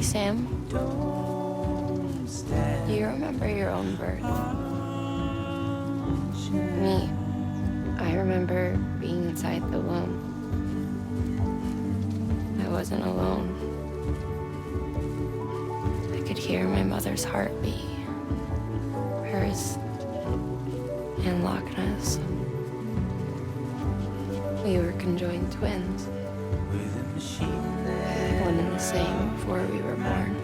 Sam, do you remember your own birth? Me, I remember being inside the womb. I wasn't alone. I could hear my mother's heartbeat, hers and Lochna's. We were conjoined twins, one and the same before we were born.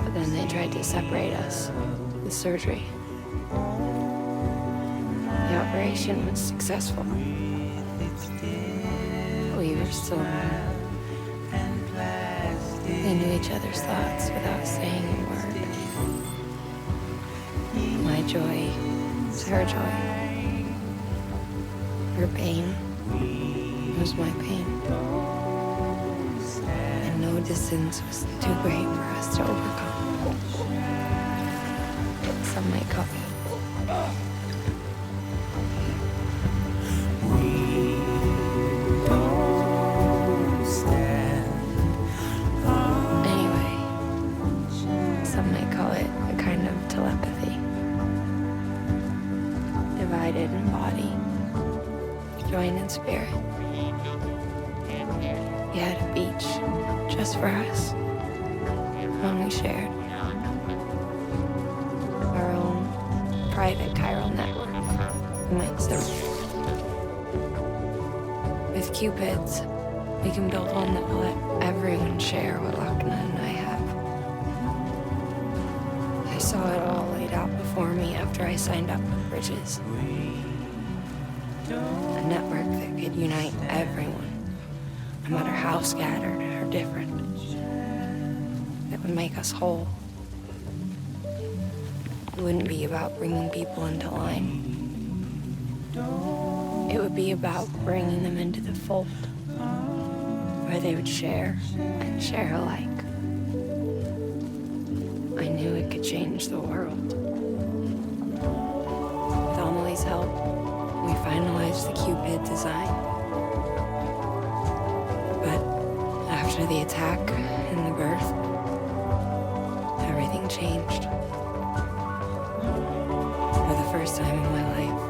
But then they tried to separate us with surgery. The operation was successful. We were still one. We knew each other's thoughts without saying a word. My joy was her joy. Her pain was my pain. And no distance was too great for us to overcome. Some might call it. Anyway, some might call it a kind of telepathy. Divided in body, joined in spirit. We had a beach just for us. One we shared. Our own private chiral network, you might say. With Cupids, we can build one that will let everyone share what Lochna and I have. I saw it all laid out before me after I signed up with Bridges. A network that could unite everyone, no matter how scattered or different. That would make us whole. It wouldn't be about bringing people into line. It would be about bringing them into the fold, where they would share and share alike. I knew it could change the world. With Amelie's help, we finalized the Cupid design. But after the attack and the birth, everything changed. For the first time in my life,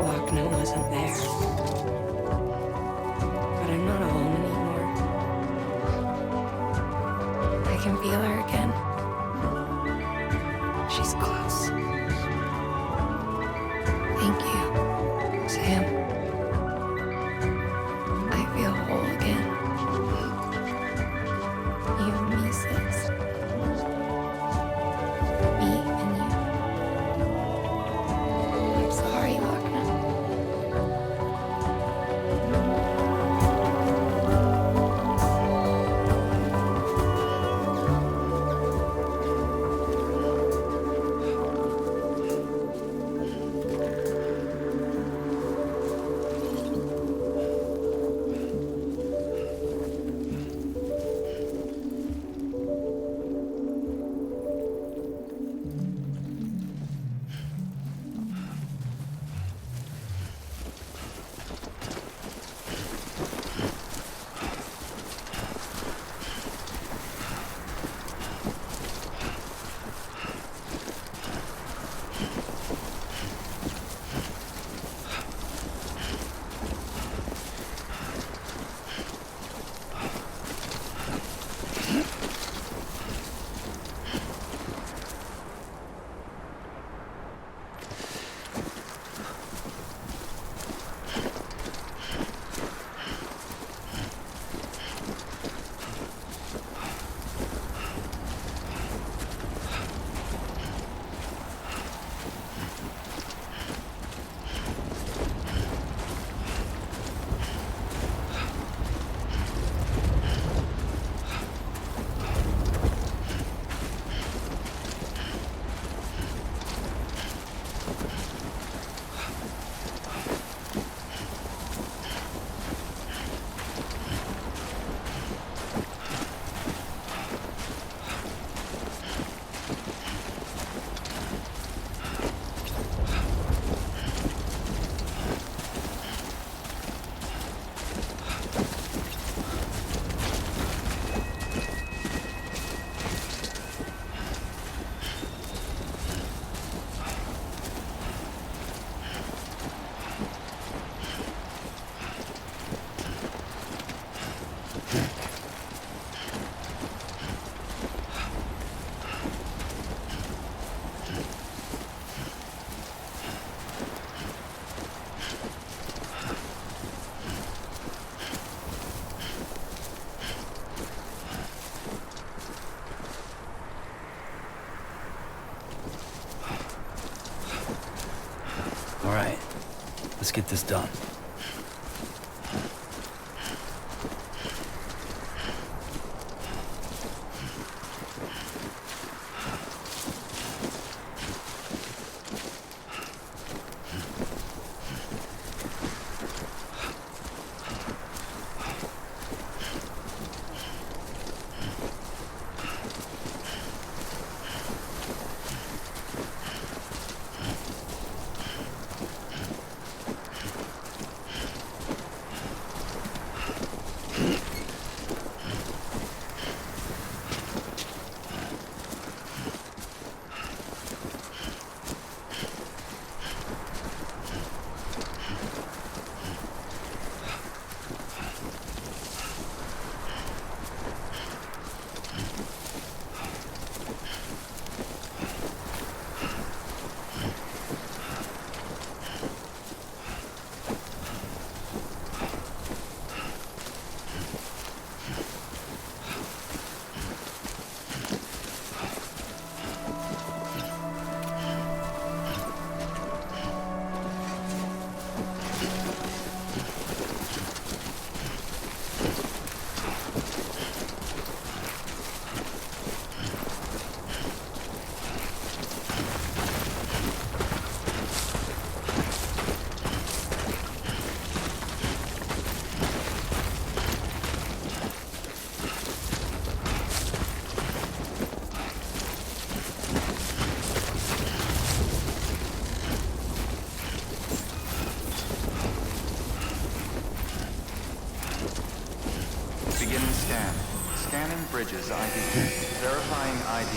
Lochna wasn't there. But I'm not alone anymore. I can feel her again. She's close. Thank you, Sam. I feel whole again. You and me, sis. Me and you. I'm sorry, Lochna. right. Let's get this done. Beginning scan. Scanning bridges ID. Verifying ID.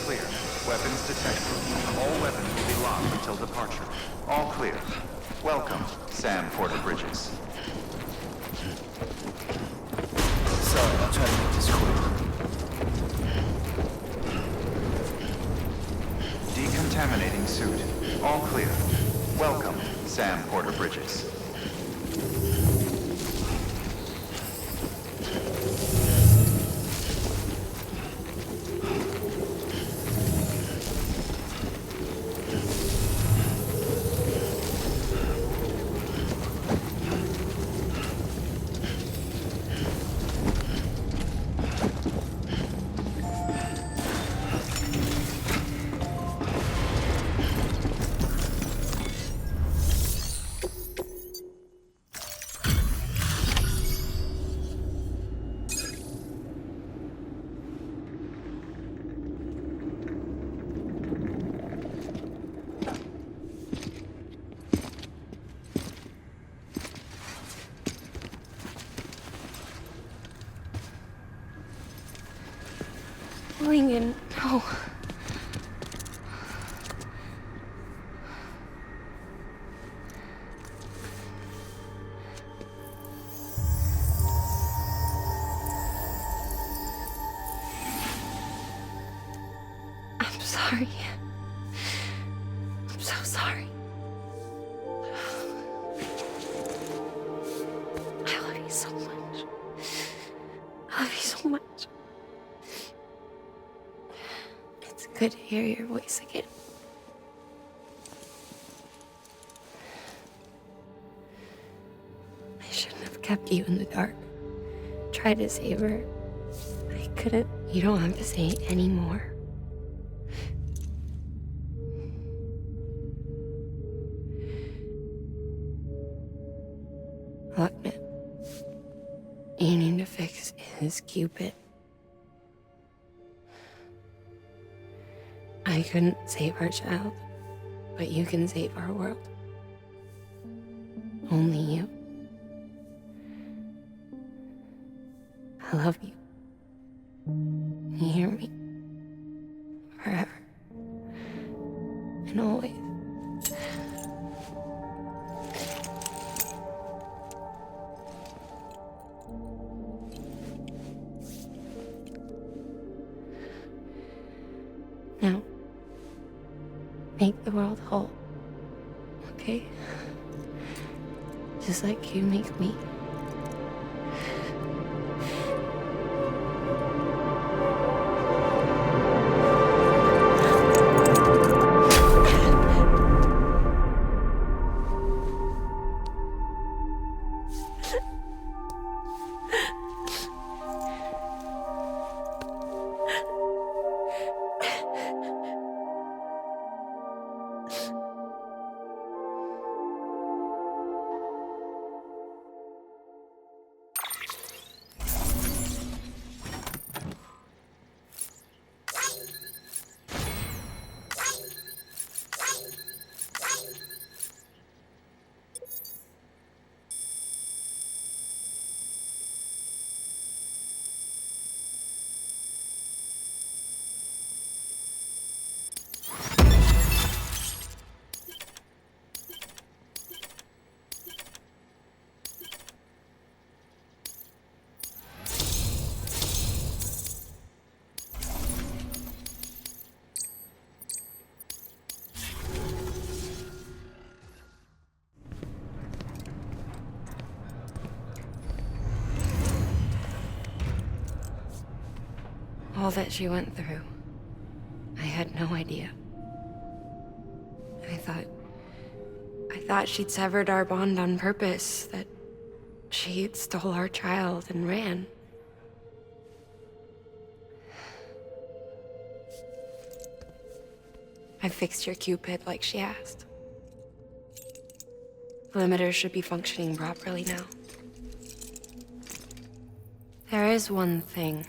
Clear. Weapons detected. All weapons will be locked until departure. All clear. Welcome, Sam Porter Bridges. Sorry, I'll try to make this quick. Decontaminating suit. All clear. Welcome, Sam Porter Bridges. Lincoln, no. I'm sorry. I'm so sorry. I love you so much. I love you so much. It's good to hear your voice again. I shouldn't have kept you in the dark. Tried to save her. I couldn't. You don't have to say it anymore. Look, man. You need to fix his Cupid. I couldn't save our child, but you can save our world. Only you. I love you. You hear me? Forever. And always. Now, make the world whole, okay? Just like you make me. All that she went through. I had no idea. I thought she'd severed our bond on purpose, that she'd stole our child and ran. I fixed your Cupid like she asked. The limiter should be functioning properly now. There is one thing.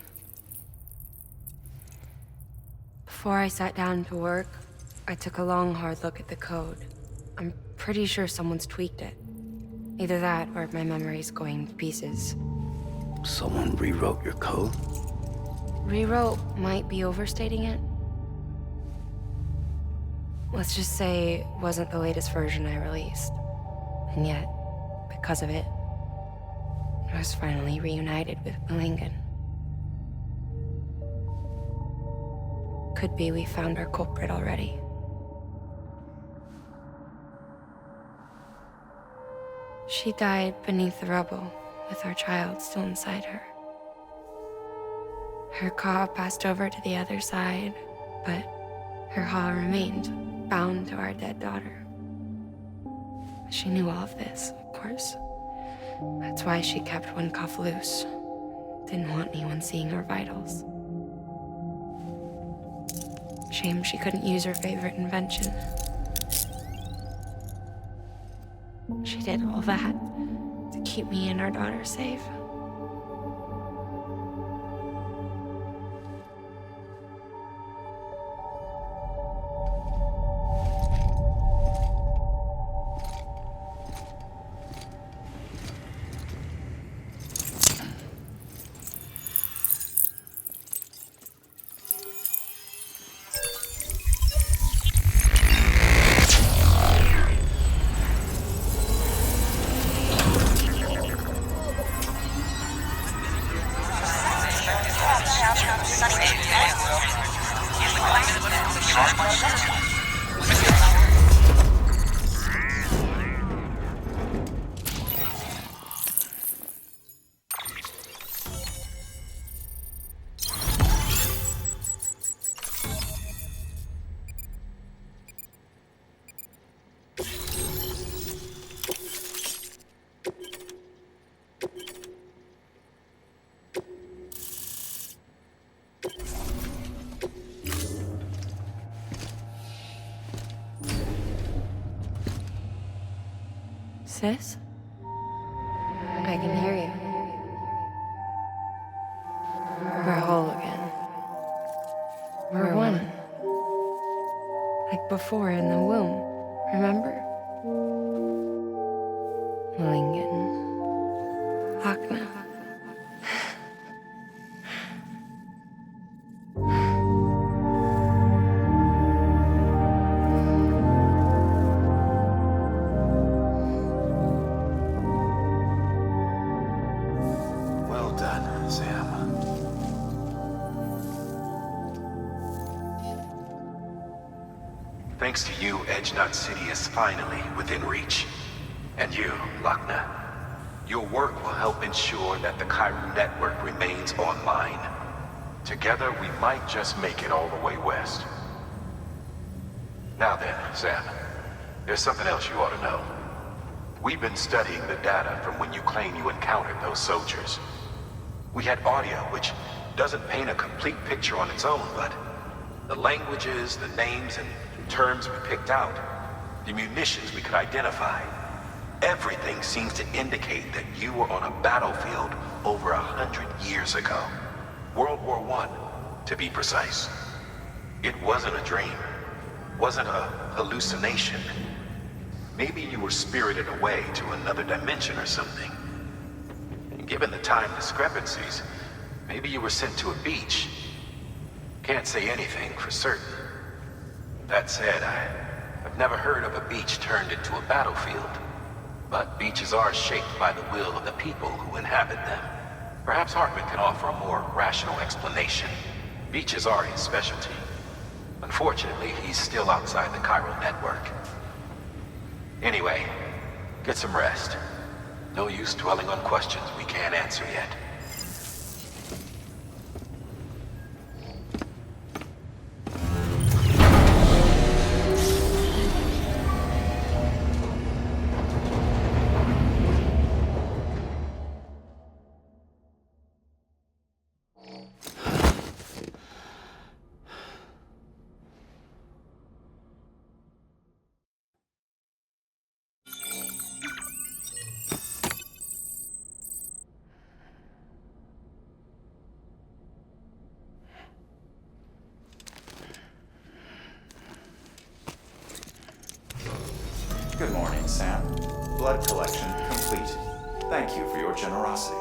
Before I sat down to work, I took a long, hard look at the code. I'm pretty sure someone's tweaked it. Either that, or my memory's going to pieces. Someone rewrote your code? Rewrote might be overstating it. Let's just say it wasn't the latest version I released. And yet, because of it, I was finally reunited with Malingen. Could be we found our culprit already. She died beneath the rubble, with our child still inside her. Her Ka passed over to the other side, but her Ha remained, bound to our dead daughter. She knew all of this, of course. That's why she kept one cuff loose. Didn't want anyone seeing her vitals. Shame she couldn't use her favorite invention. She did all that to keep me and our daughter safe. Sis? I can hear you. We're whole again. We're one. Like before in the womb, remember? Malingen. Lochna. Thanks to you, Edgenut City is finally within reach. And you, Lochna, your work will help ensure that the Chiral network remains online. Together, we might just make it all the way west. Now then, Sam, there's something else you ought to know. We've been studying the data from when you claim you encountered those soldiers. We had audio, which doesn't paint a complete picture on its own, but the languages, the names, and terms we picked out, the munitions we could identify, everything seems to indicate that you were on a battlefield over 100 years ago. World War I, to be precise. It wasn't a dream, wasn't a hallucination. Maybe you were spirited away to another dimension or something. And given the time discrepancies, maybe you were sent to a beach. Can't say anything for certain. That said, I've never heard of a beach turned into a battlefield. But beaches are shaped by the will of the people who inhabit them. Perhaps Hartman can offer a more rational explanation. Beaches are his specialty. Unfortunately, he's still outside the Chiral network. Anyway, get some rest. No use dwelling on questions we can't answer yet. morning, Sam. Blood collection complete. Thank you for your generosity.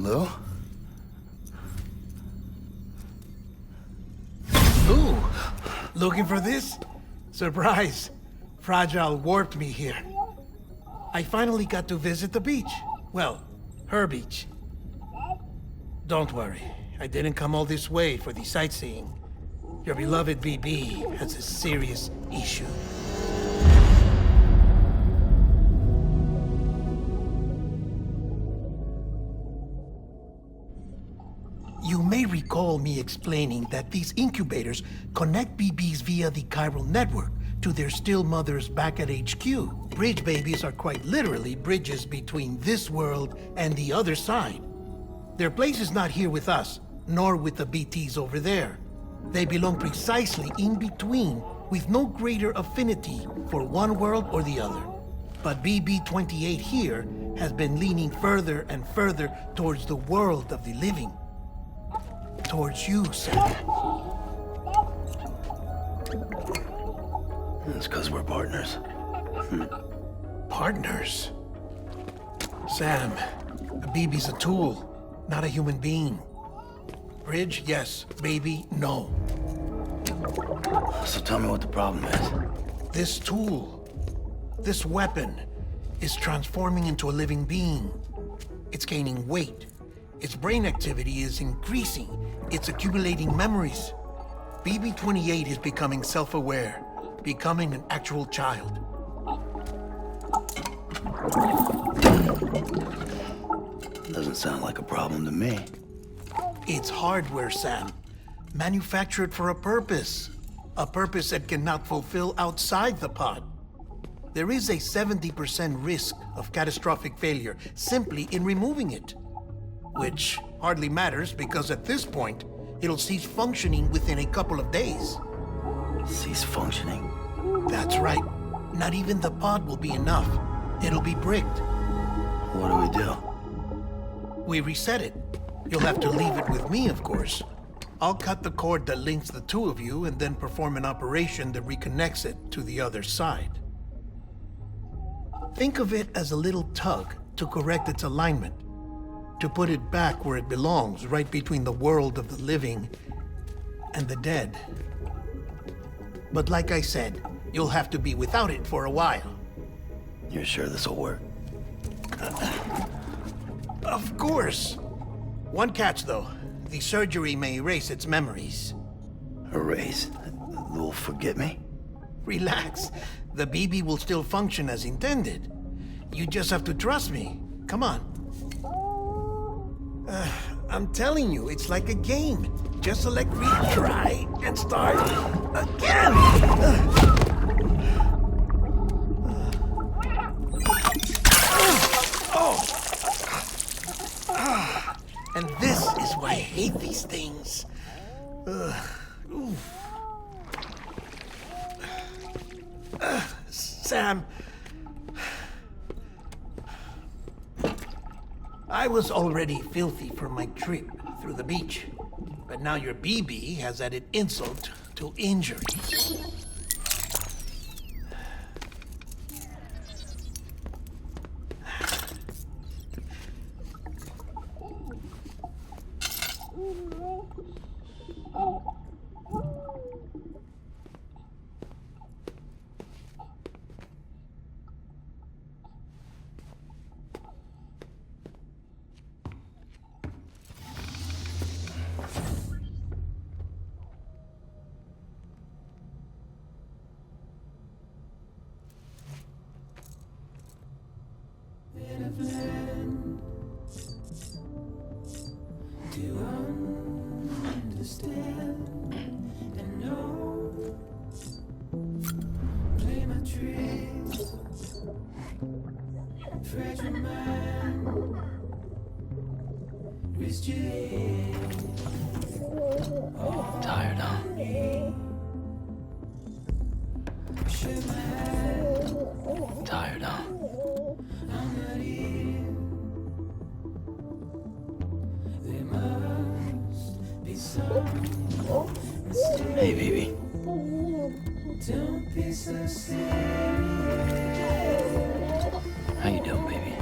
Hello? Ooh, looking for this? Surprise. Fragile warped me here. I finally got to visit the beach. Well, her beach. Don't worry, I didn't come all this way for the sightseeing. Your beloved BB has a serious issue. You may recall me explaining that these incubators connect BBs via the chiral network to their still mothers back at HQ. Bridge babies are quite literally bridges between this world and the other side. Their place is not here with us, nor with the BTs over there. They belong precisely in between, with no greater affinity for one world or the other. But BB-28 here has been leaning further and further towards the world of the living. Towards you, Sam. It's because we're partners. Partners? Sam, a BB's a tool, not a human being. Bridge, yes. Baby, no. So tell me what the problem is. This tool, this weapon, is transforming into a living being. It's gaining weight. Its brain activity is increasing. It's accumulating memories. BB-28 is becoming self-aware, becoming an actual child. Doesn't sound like a problem to me. It's hardware, Sam. Manufactured for a purpose. A purpose it cannot fulfill outside the pod. There is a 70% risk of catastrophic failure simply in removing it. Which hardly matters because at this point, it'll cease functioning within a couple of days. Cease functioning? That's right. Not even the pod will be enough. It'll be bricked. What do we do? We reset it. You'll have to leave it with me, of course. I'll cut the cord that links the two of you and then perform an operation that reconnects it to the other side. Think of it as a little tug to correct its alignment, to put it back where it belongs, right between the world of the living and the dead. But like I said, you'll have to be without it for a while. You're sure this'll work? Of course. One catch, though. The surgery may erase its memories. Erase? They'll forget me? Relax. The BB will still function as intended. You just have to trust me. Come on. I'm telling you, it's like a game. Just select retry and start again. And this is why I hate these things. Sam. I was already filthy from my trip through the beach. But now your BB has added insult to injury. Tired, huh? Tired, huh? Hey, baby. How you doing, baby?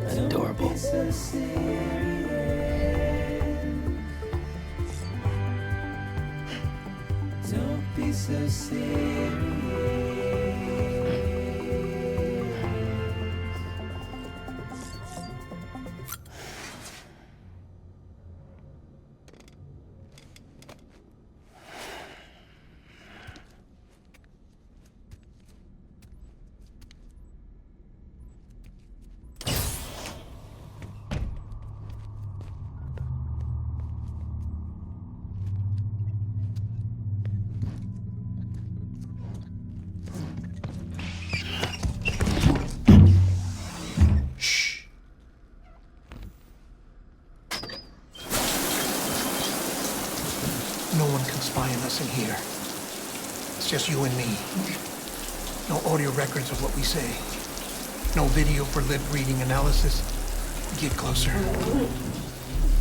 Adorable. No one can spy on us in here. It's just you and me. No audio records of what we say. No video for lip-reading analysis. Get closer.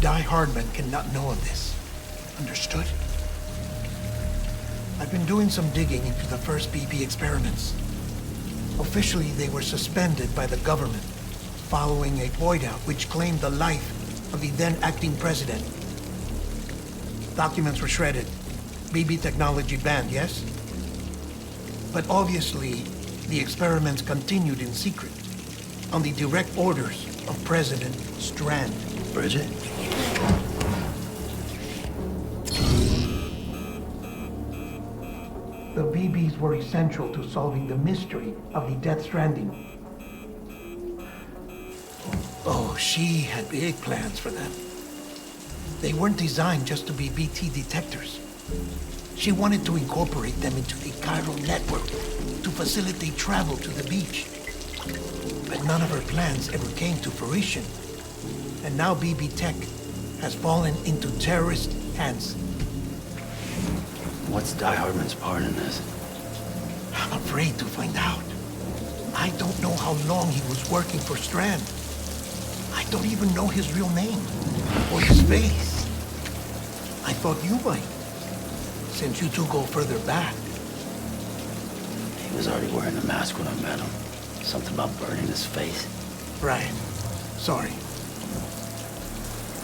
Die Hardman cannot know of this. Understood? I've been doing some digging into the first BB experiments. Officially, they were suspended by the government following a void out which claimed the life of the then acting president. Documents were shredded. BB technology banned, yes? But obviously, the experiments continued in secret, on the direct orders of President Strand. Bridget? The BBs were essential to solving the mystery of the Death Stranding. Oh, she had big plans for them. They weren't designed just to be BT detectors. She wanted to incorporate them into the chiral network to facilitate travel to the beach. But none of her plans ever came to fruition. And now BB Tech has fallen into terrorist hands. What's Die Hardman's part in this? I'm afraid to find out. I don't know how long he was working for Strand. I don't even know his real name or his face. I thought you might, since you two go further back. He was already wearing a mask when I met him. Something about burning his face. Right. Sorry.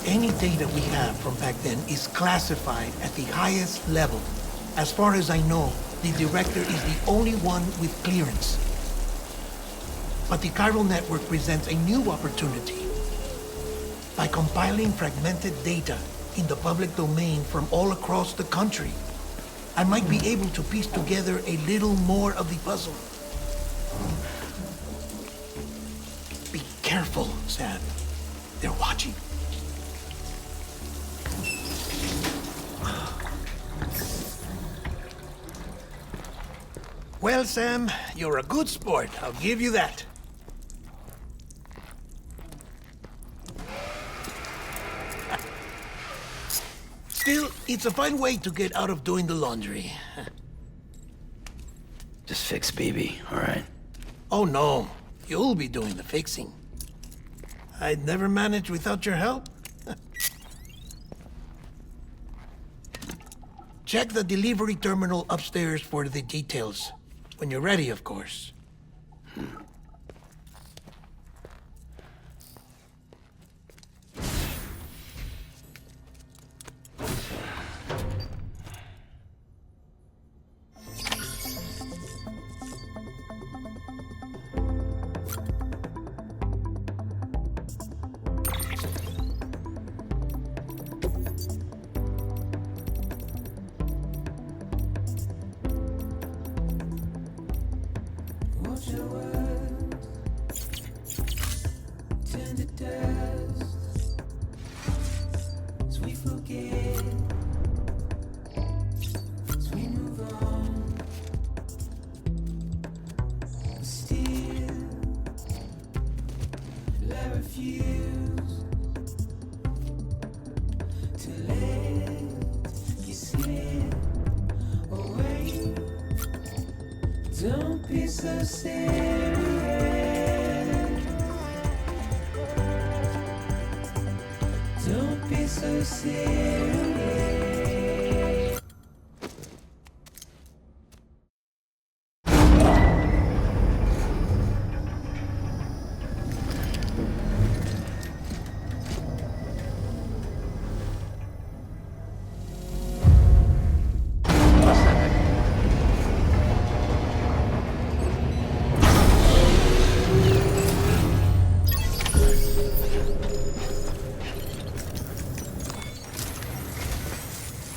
Any data we have from back then is classified at the highest level. As far as I know, the director is the only one with clearance. But the chiral network presents a new opportunity. By compiling fragmented data in the public domain from all across the country, I might be able to piece together a little more of the puzzle. Be careful, Sam. They're watching. Well, Sam, you're a good sport. I'll give you that. Still, it's a fine way to get out of doing the laundry. Just fix BB, all right? Oh no, you'll be doing the fixing. I'd never manage without your help. Check the delivery terminal upstairs for the details. When you're ready, of course. Don't be so serious. Don't be so serious.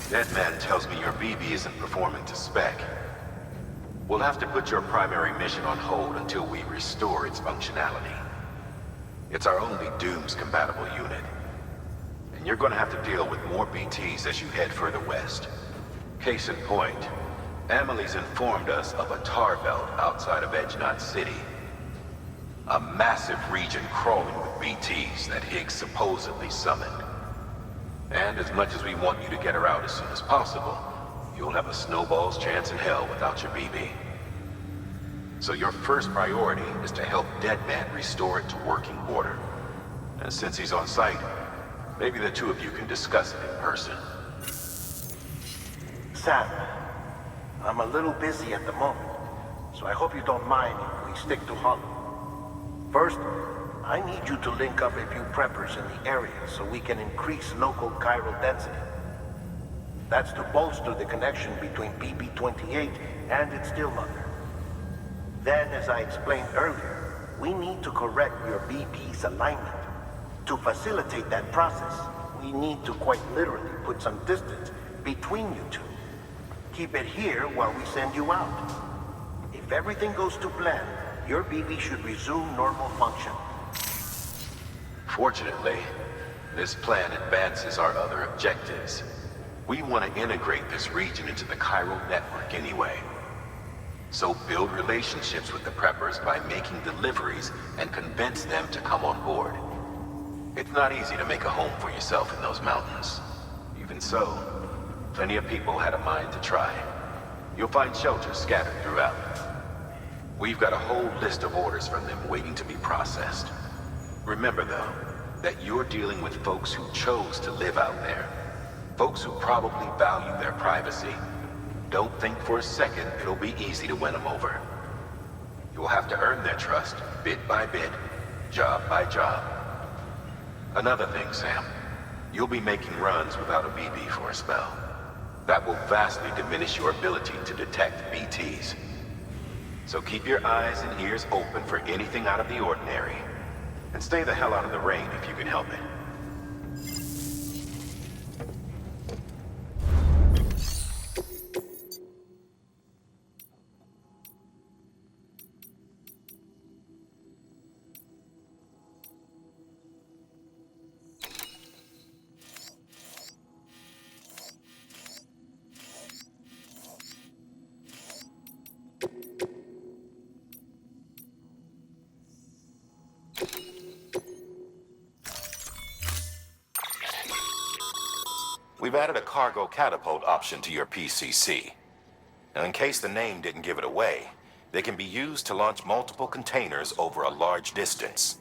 That man tells me your BB isn't performing to spec. We'll have to put your primary mission on hold until we restore its functionality. It's our only Dooms-compatible unit. And you're gonna have to deal with more BTs as you head further west. Case in point, Amelie's informed us of a tar belt outside of Edgenot City. A massive region crawling with BTs that Higgs supposedly summoned. And as much as we want you to get her out as soon as possible, you'll have a snowball's chance in hell without your BB. So your first priority is to help Deadman restore it to working order. And since he's on site, maybe the two of you can discuss it in person. Sam, I'm a little busy at the moment, so I hope you don't mind if we stick to Hollow. First, I need you to link up a few preppers in the area so we can increase local chiral density. That's to bolster the connection between BB-28 and its stillmother. Then, as I explained earlier, we need to correct your BB's alignment. To facilitate that process, we need to quite literally put some distance between you two. Keep it here while we send you out. If everything goes to plan, your BB should resume normal function. Fortunately, this plan advances our other objectives. We want to integrate this region into the chiral network anyway. So build relationships with the preppers by making deliveries and convince them to come on board. It's not easy to make a home for yourself in those mountains. Even so, plenty of people had a mind to try. You'll find shelters scattered throughout. We've got a whole list of orders from them waiting to be processed. Remember, though, that you're dealing with folks who chose to live out there. Folks who probably value their privacy. Don't think for a second it'll be easy to win them over. You'll have to earn their trust, bit by bit, job by job. Another thing, Sam. You'll be making runs without a BB for a spell. That will vastly diminish your ability to detect BTs. So keep your eyes and ears open for anything out of the ordinary. And stay the hell out of the rain if you can help it. We've added a cargo catapult option to your PCC. Now, in case the name didn't give it away, they can be used to launch multiple containers over a large distance.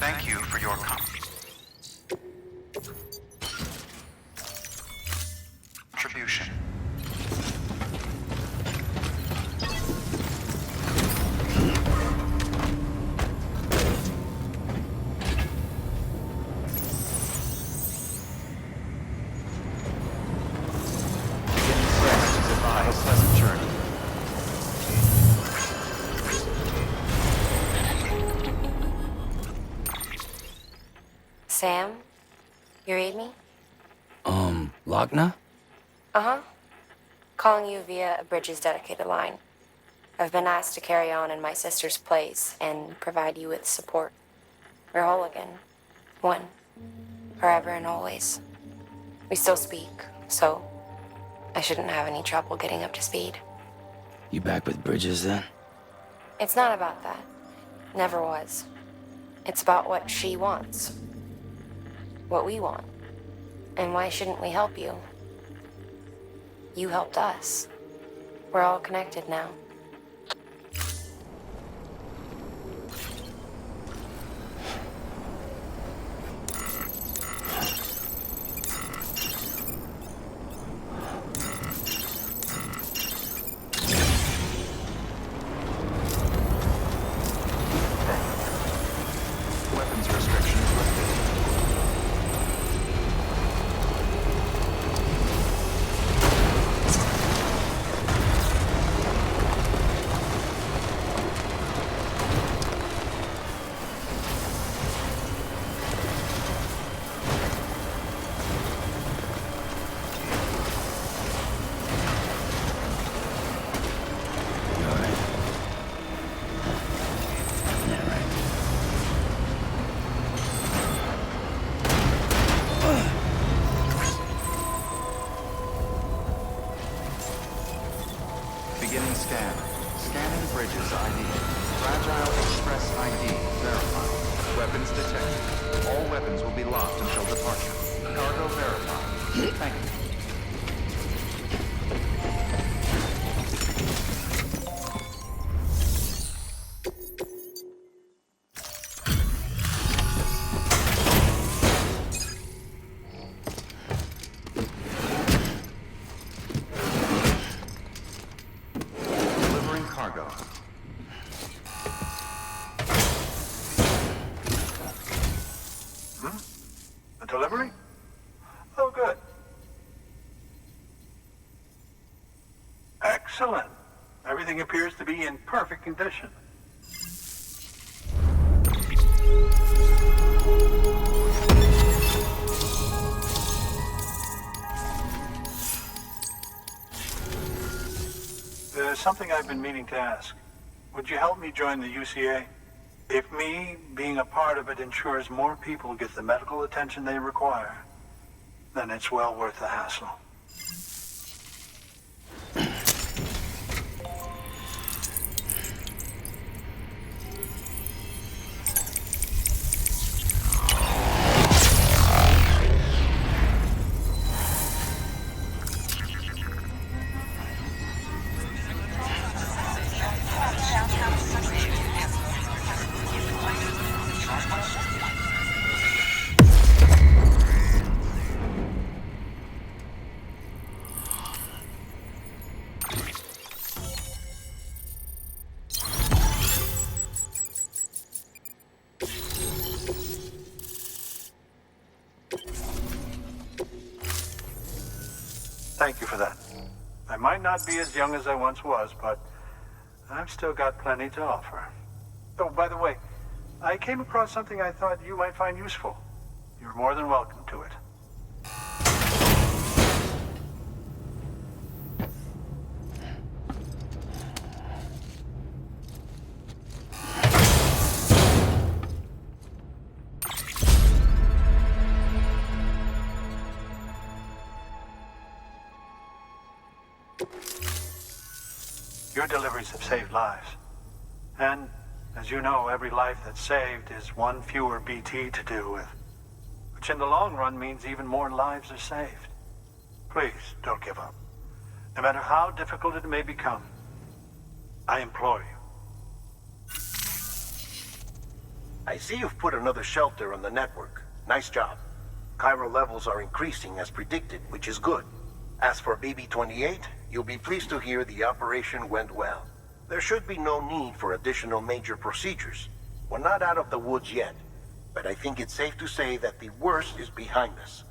Thank you for your contribution. Have a pleasant journey. Sam, you read me? Lochna? Uh-huh. Calling you via a Bridges dedicated line. I've been asked to carry on in my sister's place and provide you with support. We're whole again. One. Forever and always. We still speak, so I shouldn't have any trouble getting up to speed. You back with Bridges then? It's not about that. Never was. It's about what she wants. What we want. And why shouldn't we help you? You helped us. We're all connected now. Weapons restrictions lifted. verified. Weapons detected. All weapons will be locked until departure. Cargo verified. Thank you. Delivering cargo. A delivery? Oh, good. Excellent. Everything appears to be in perfect condition. There's something I've been meaning to ask. Would you help me join the UCA? If me being a part of it ensures more people get the medical attention they require, then it's well worth the hassle. Thank you for that. I might not be as young as I once was, but I've still got plenty to offer. Oh, by the way, I came across something I thought you might find useful. You're more than welcome to it. Your deliveries have saved lives. And, as you know, every life that's saved is one fewer BT to deal with. Which in the long run means even more lives are saved. Please, don't give up. No matter how difficult it may become, I implore you. I see you've put another shelter on the network. Nice job. Chiral levels are increasing as predicted, which is good. As for BB-28, you'll be pleased to hear the operation went well. There should be no need for additional major procedures. We're not out of the woods yet, but I think it's safe to say that the worst is behind us.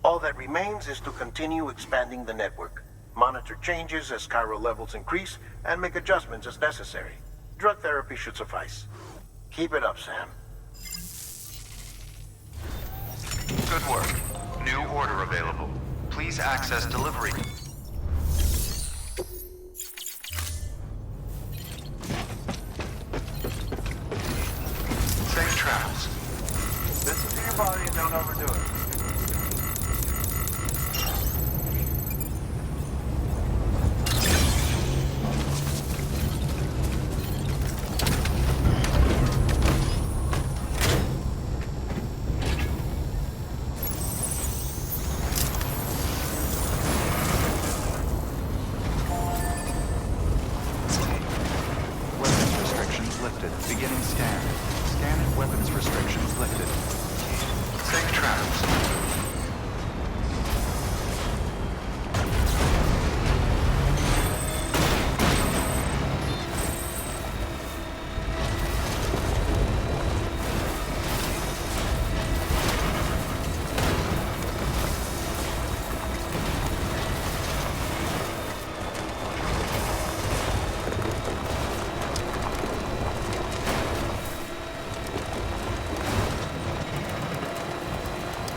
All that remains is to continue expanding the network, monitor changes as chiral levels increase, and make adjustments as necessary. Drug therapy should suffice. Keep it up, Sam. Good work. New order available. Please access delivery. Safe travels. Listen to your body and don't overdo it. Weapons restrictions lifted. Beginning scan. Scanning weapons restrictions lifted. Safe travels.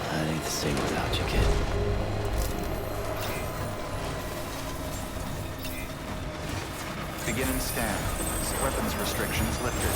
I'd hate to stay without you, kid. Beginning scan. Weapons restrictions lifted.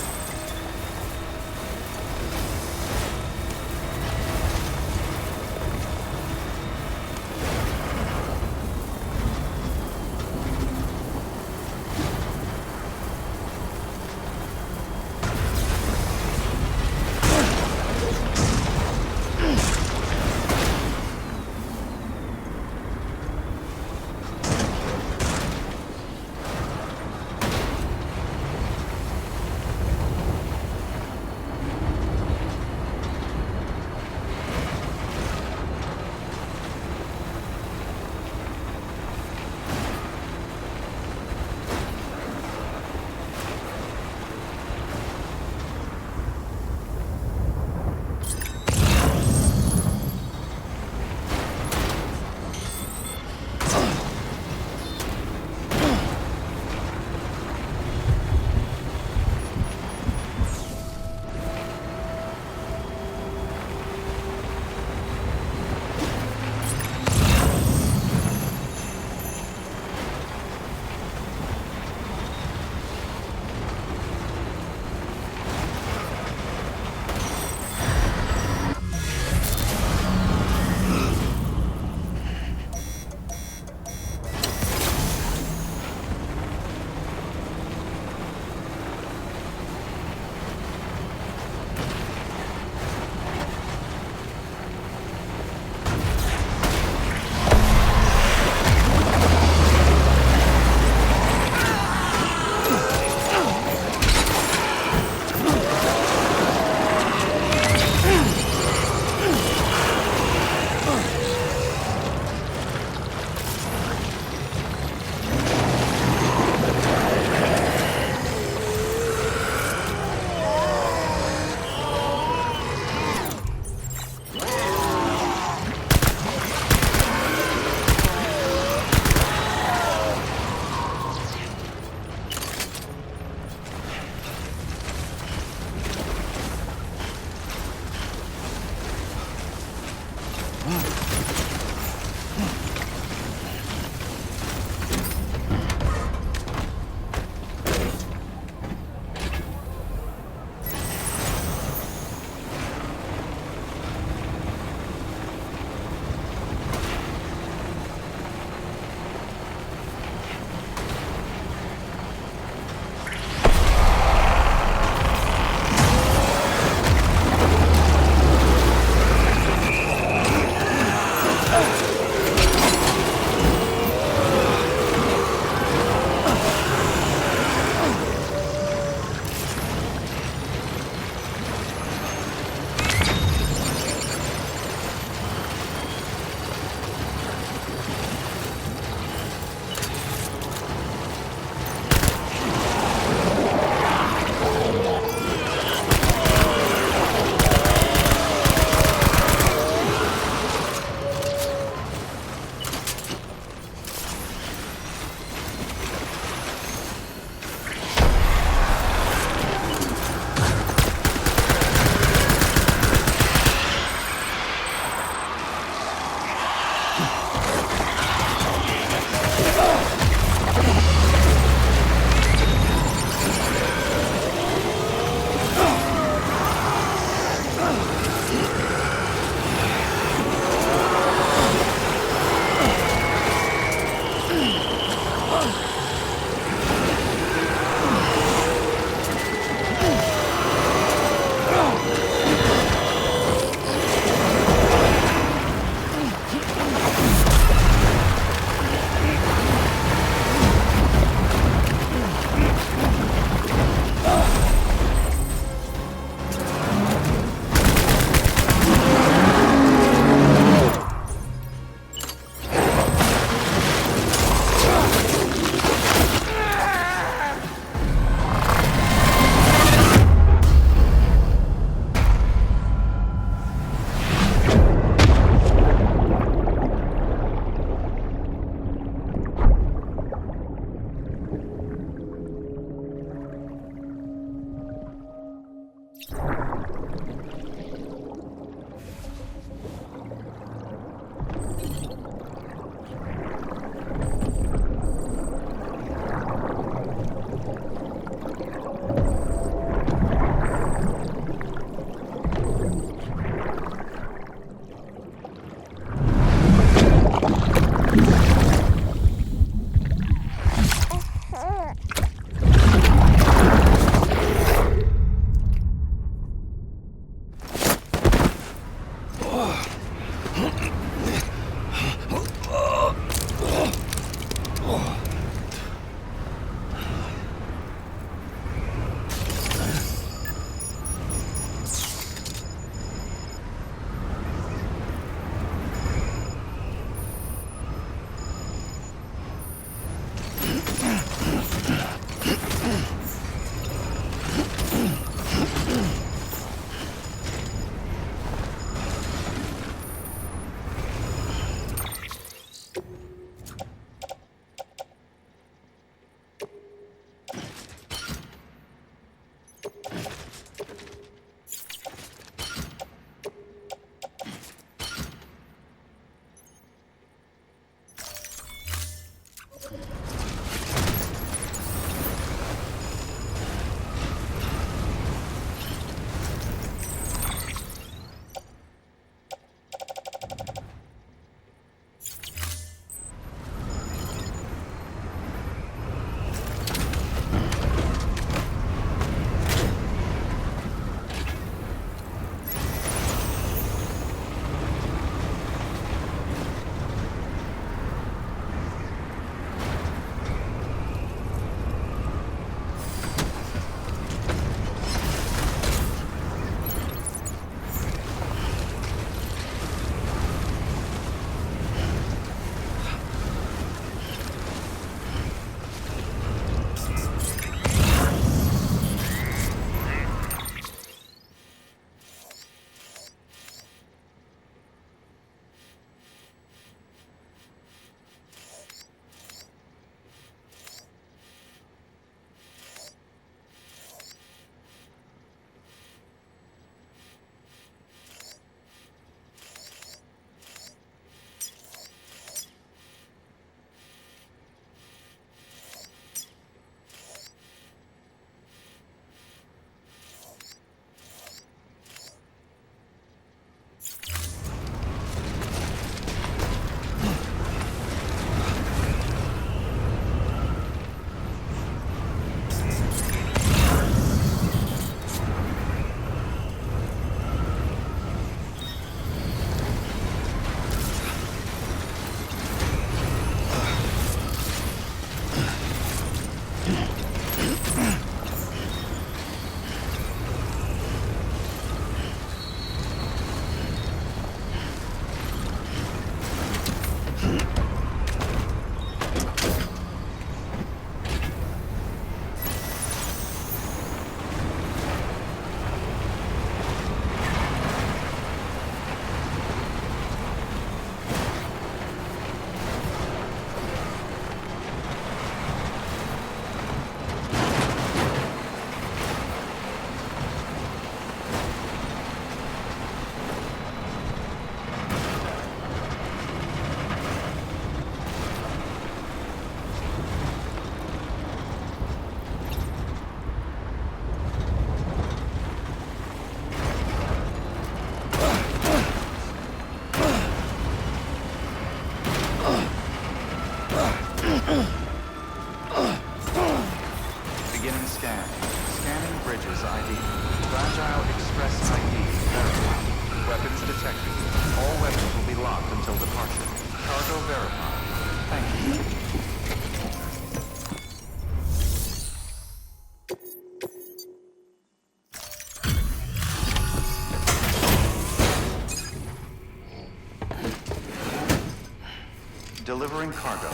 delivering cargo.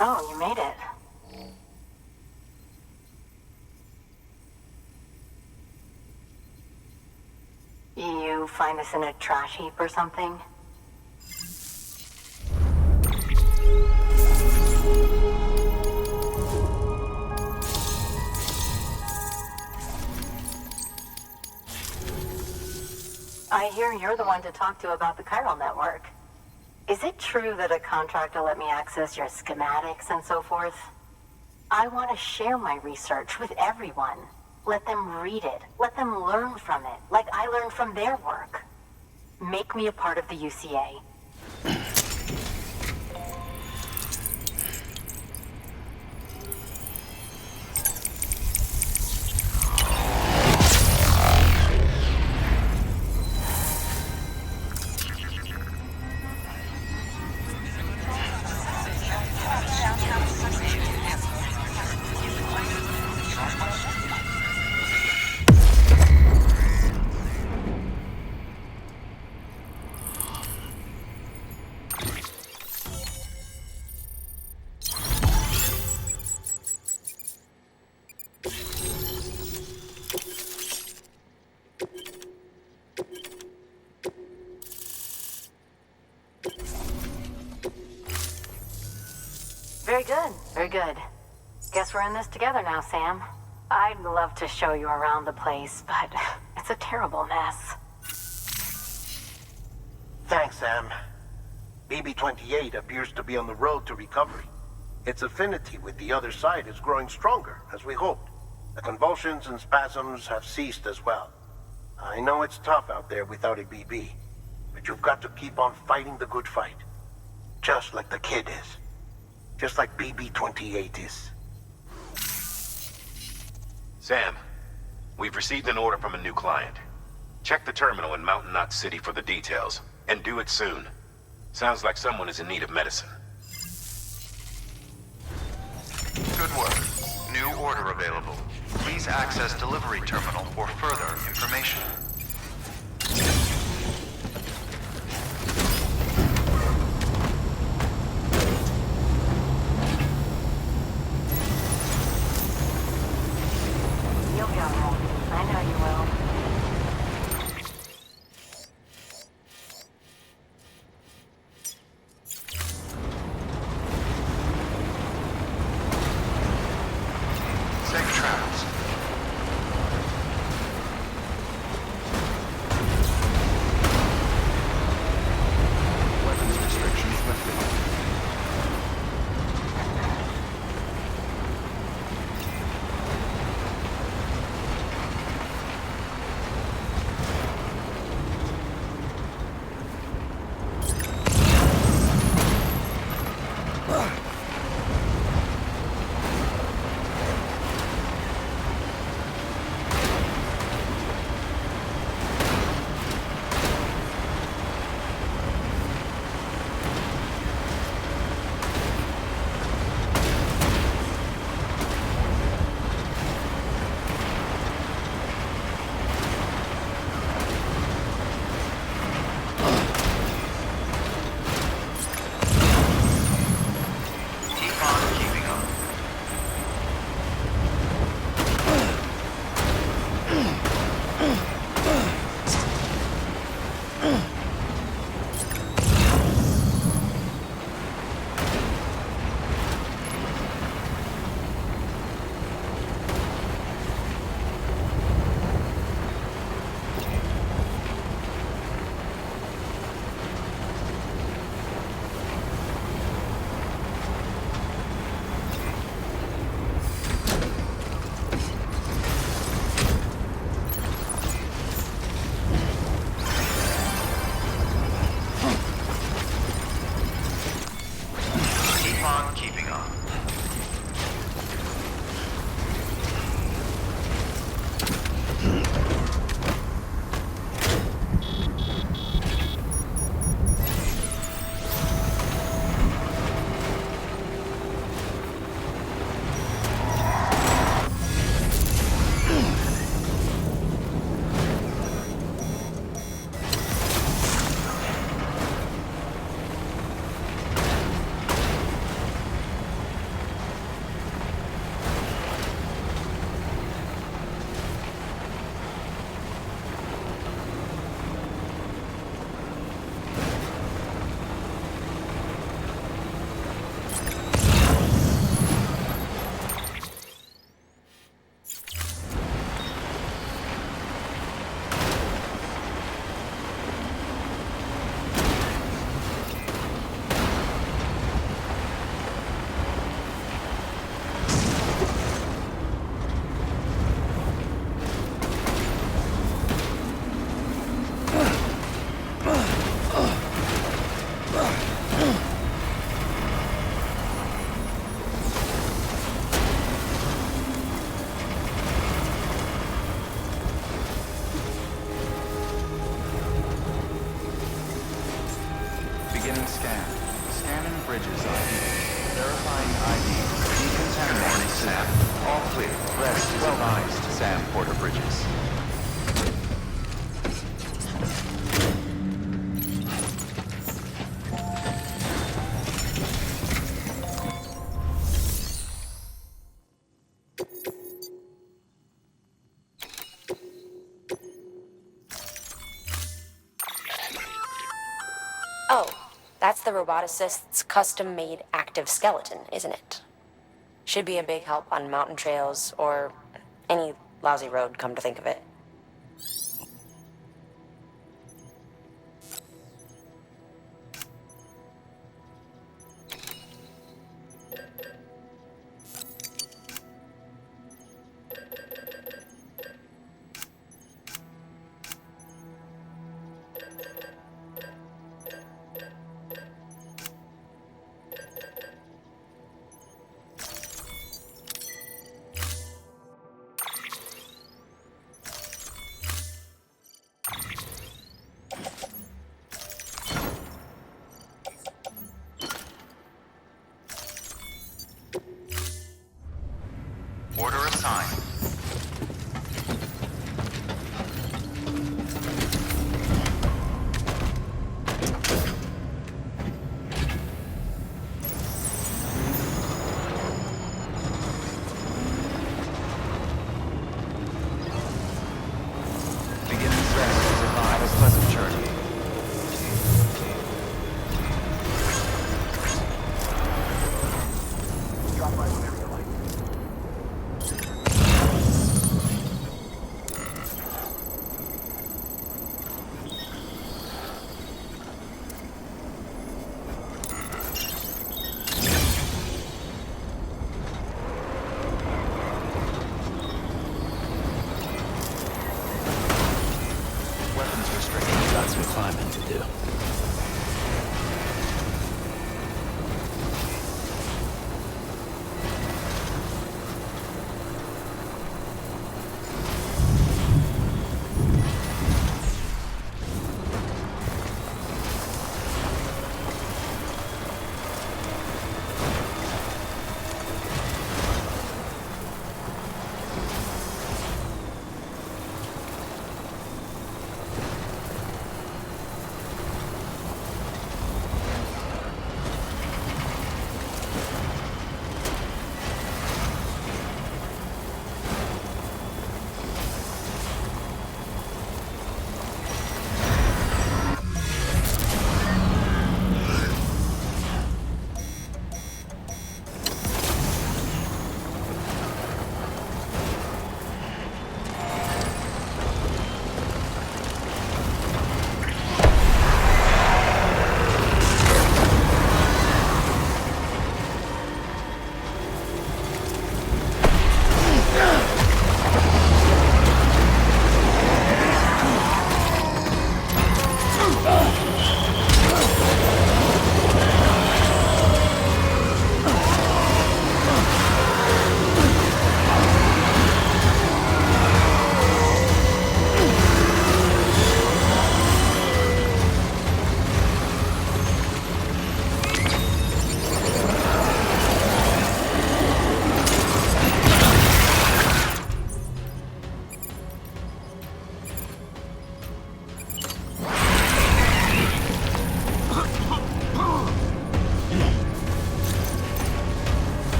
Oh, you made it. You find this in a trash heap or something? I hear you're the one to talk to about the chiral network. Is it true that a contractor let me access your schematics and so forth? I want to share my research with everyone. Let them read it. Let them learn from it, like I learned from their work. Make me a part of the UCA. Very good, very good. Guess we're in this together now, Sam. I'd love to show you around the place, but it's a terrible mess. Thanks, Sam. BB-28 appears to be on the road to recovery. Its affinity with the other side is growing stronger, as we hoped. The convulsions and spasms have ceased as well. I know it's tough out there without a BB, but you've got to keep on fighting the good fight. Just like the kid is. Just like BB-28 is. Sam, we've received an order from a new client. Check the terminal in Mountain Knot City for the details, and do it soon. Sounds like someone is in need of medicine. Good work. New order available. Please access delivery terminal for further information. You'll be all right. I know you will. Safe travels. Bridges ID. Verifying ID. Decontaminating Sam. All clear. Rest is advised, Sam Porter Bridges. Oh, that's the roboticist's custom-made active skeleton, isn't it? Should be a big help on mountain trails or any lousy road, come to think of it. Order assigned. Beginning rest is advised. Have a pleasant journey. Drop by whenever you like. Weapons restricted. Got some climbing to do.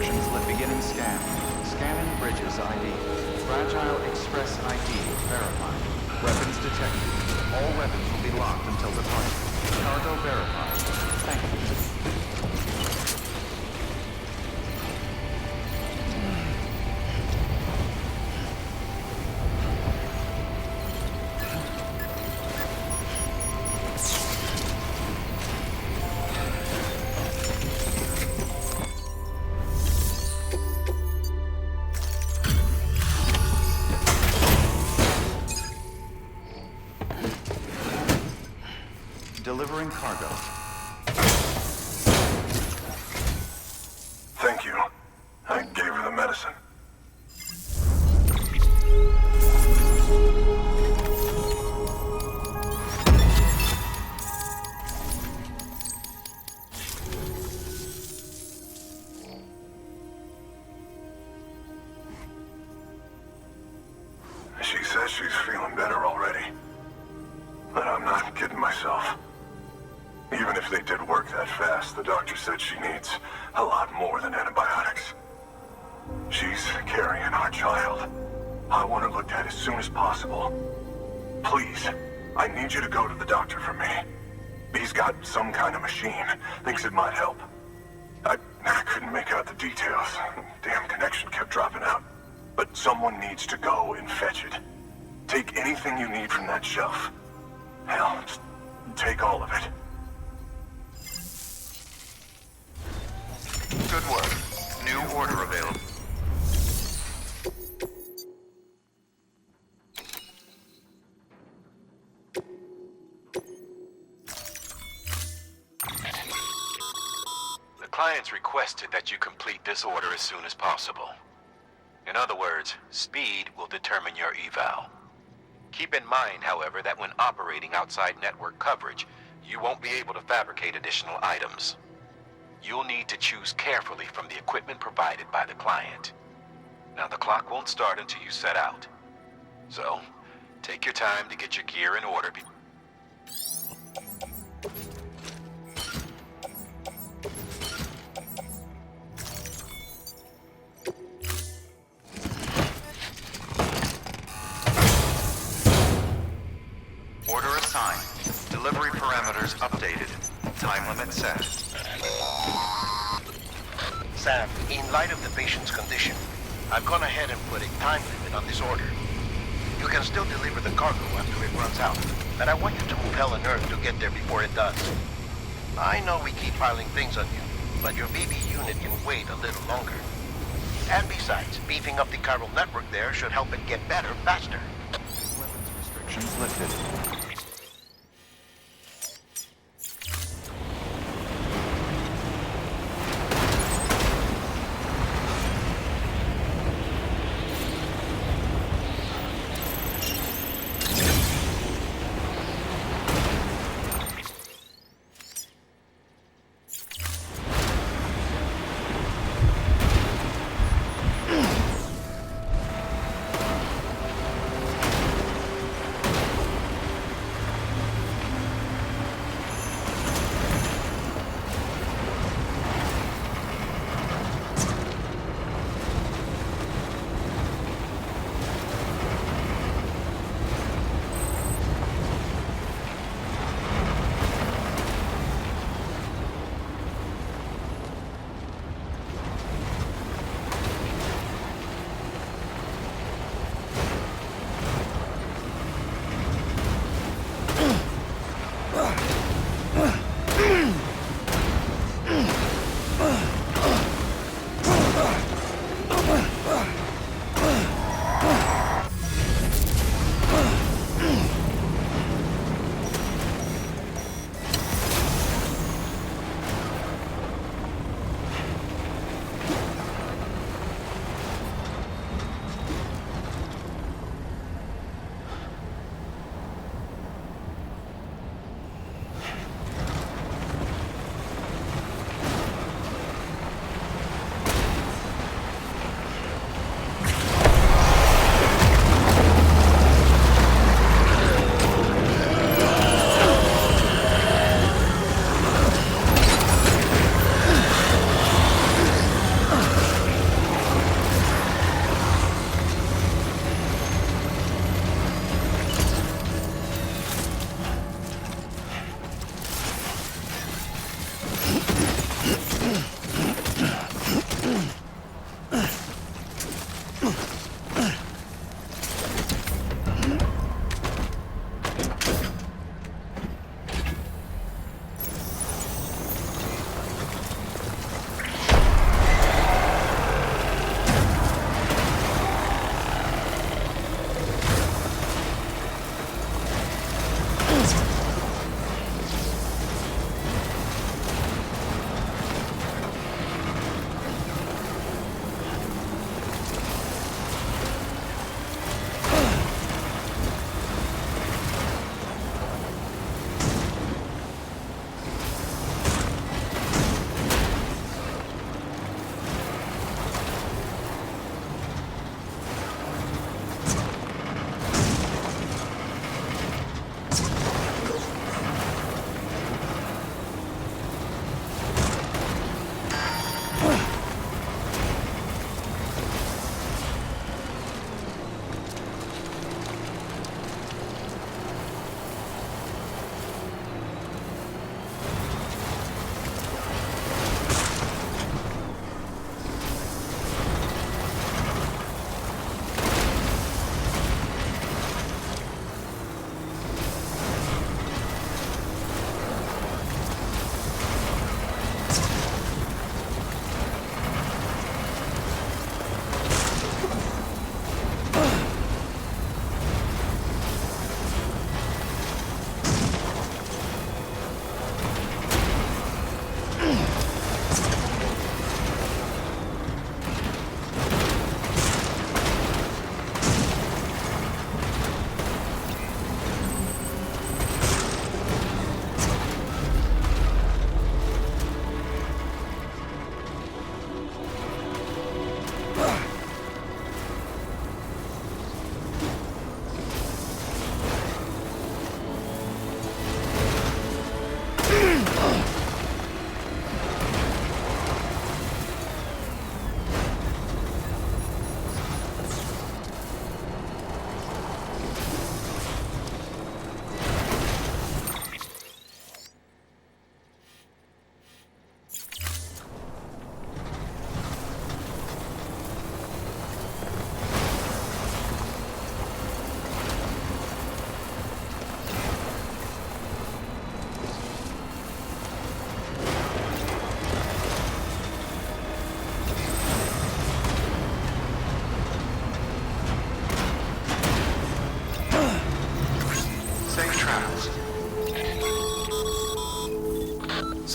restrictions lit. Beginning scan. Scanning bridges ID. Fragile Express ID verified. Weapons detected. All weapons will be locked until departure. Cargo verified. Thank you. Delivering cargo. Thank you. I gave her the medicine. She says she's feeling better already. But I'm not kidding myself. Even if they did work that fast, the doctor said she needs a lot more than antibiotics. She's carrying our child. I want her looked at as soon as possible. Please, I need you to go to the doctor for me. He's got some kind of machine. Thinks it might help. I couldn't make out the details. Damn connection kept dropping out. But someone needs to go and fetch it. Take anything you need from that shelf. Hell, just take all of it. Good work. New order available. The client's requested that you complete this order as soon as possible. In other words, speed will determine your eval. Keep in mind, however, that when operating outside network coverage, you won't be able to fabricate additional items. You'll need to choose carefully from the equipment provided by the client. Now, the clock won't start until you set out. So, take your time to get your gear in order. Order assigned. Delivery parameters updated. Time limit set. Sam, in light of the patient's condition, I've gone ahead and put a time limit on this order. You can still deliver the cargo after it runs out, but I want you to move hell and earth to get there before it does. I know we keep piling things on you, but your BB unit can wait a little longer. And besides, beefing up the chiral network there should help it get better faster. Weapons restrictions lifted.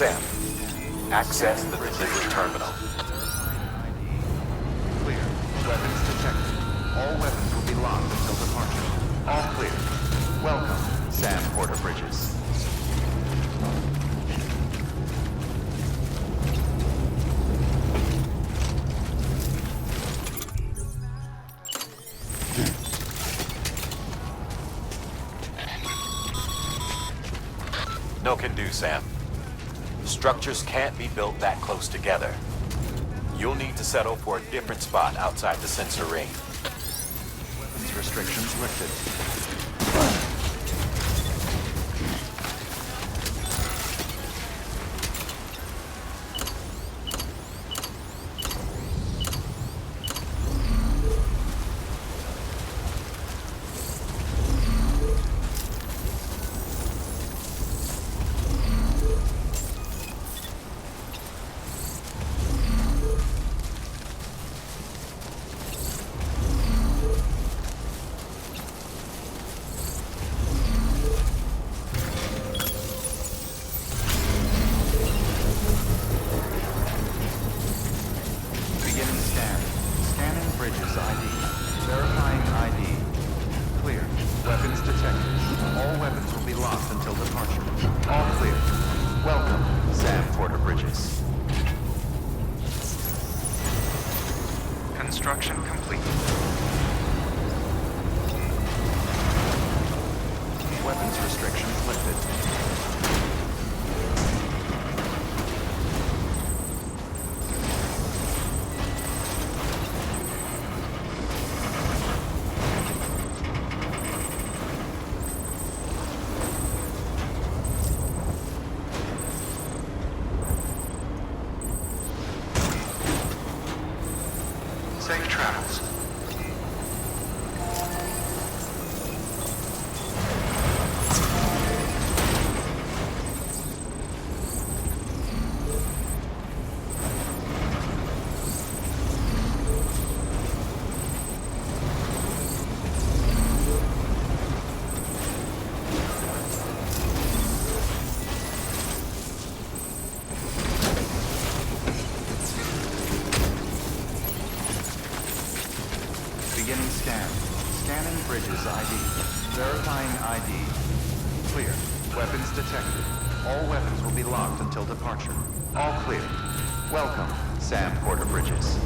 Sam, access the delivery terminal. Clear. Weapons detected. All weapons will be locked until departure. All clear. Welcome, Sam Porter Bridges. No can do, Sam. Structures can't be built that close together. You'll need to settle for a different spot outside the sensor ring. Weapons restrictions lifted. Bridges ID. Verifying ID. Clear. Weapons detected. All weapons will be locked until departure. All clear. Welcome, Sam Porter Bridges. Construction complete. Weapons restrictions lifted. Safe travels. Beginning scan. Scanning Bridges ID. Verifying ID. Clear. Weapons detected. All weapons will be locked until departure. All clear. Welcome, Sam Porter Bridges.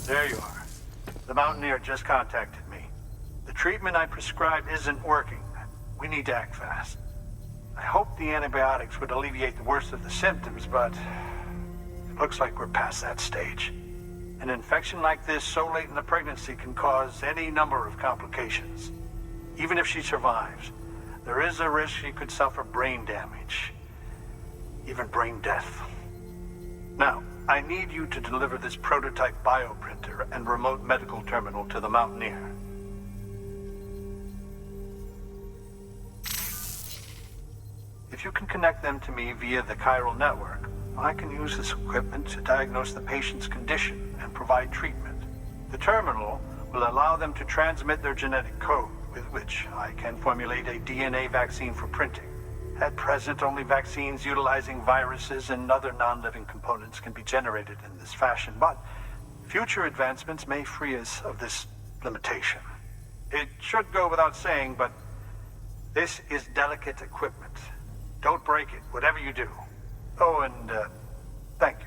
There you are. The Mountaineer just contacted me. The treatment I prescribed isn't working. We need to act fast. I hope the antibiotics would alleviate the worst of the symptoms, but it looks like we're past that stage. An infection like this so late in the pregnancy can cause any number of complications. Even if she survives, there is a risk she could suffer brain damage, even brain death. Now, I need you to deliver this prototype bioprinter and remote medical terminal to the Mountaineer. If you can connect them to me via the chiral network, I can use this equipment to diagnose the patient's condition and provide treatment. The terminal will allow them to transmit their genetic code, with which I can formulate a DNA vaccine for printing. At present, only vaccines utilizing viruses and other non-living components can be generated in this fashion, but future advancements may free us of this limitation. It should go without saying, but this is delicate equipment. Don't break it, whatever you do. Oh, and thank you.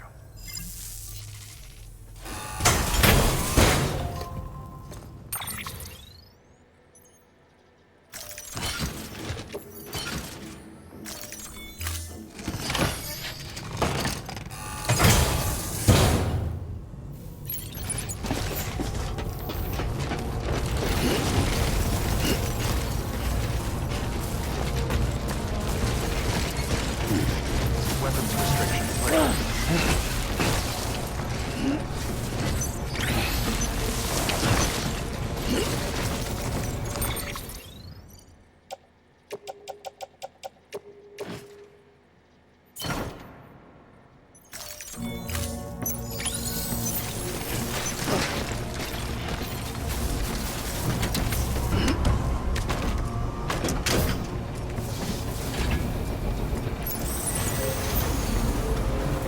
Weapons restrictions lifted.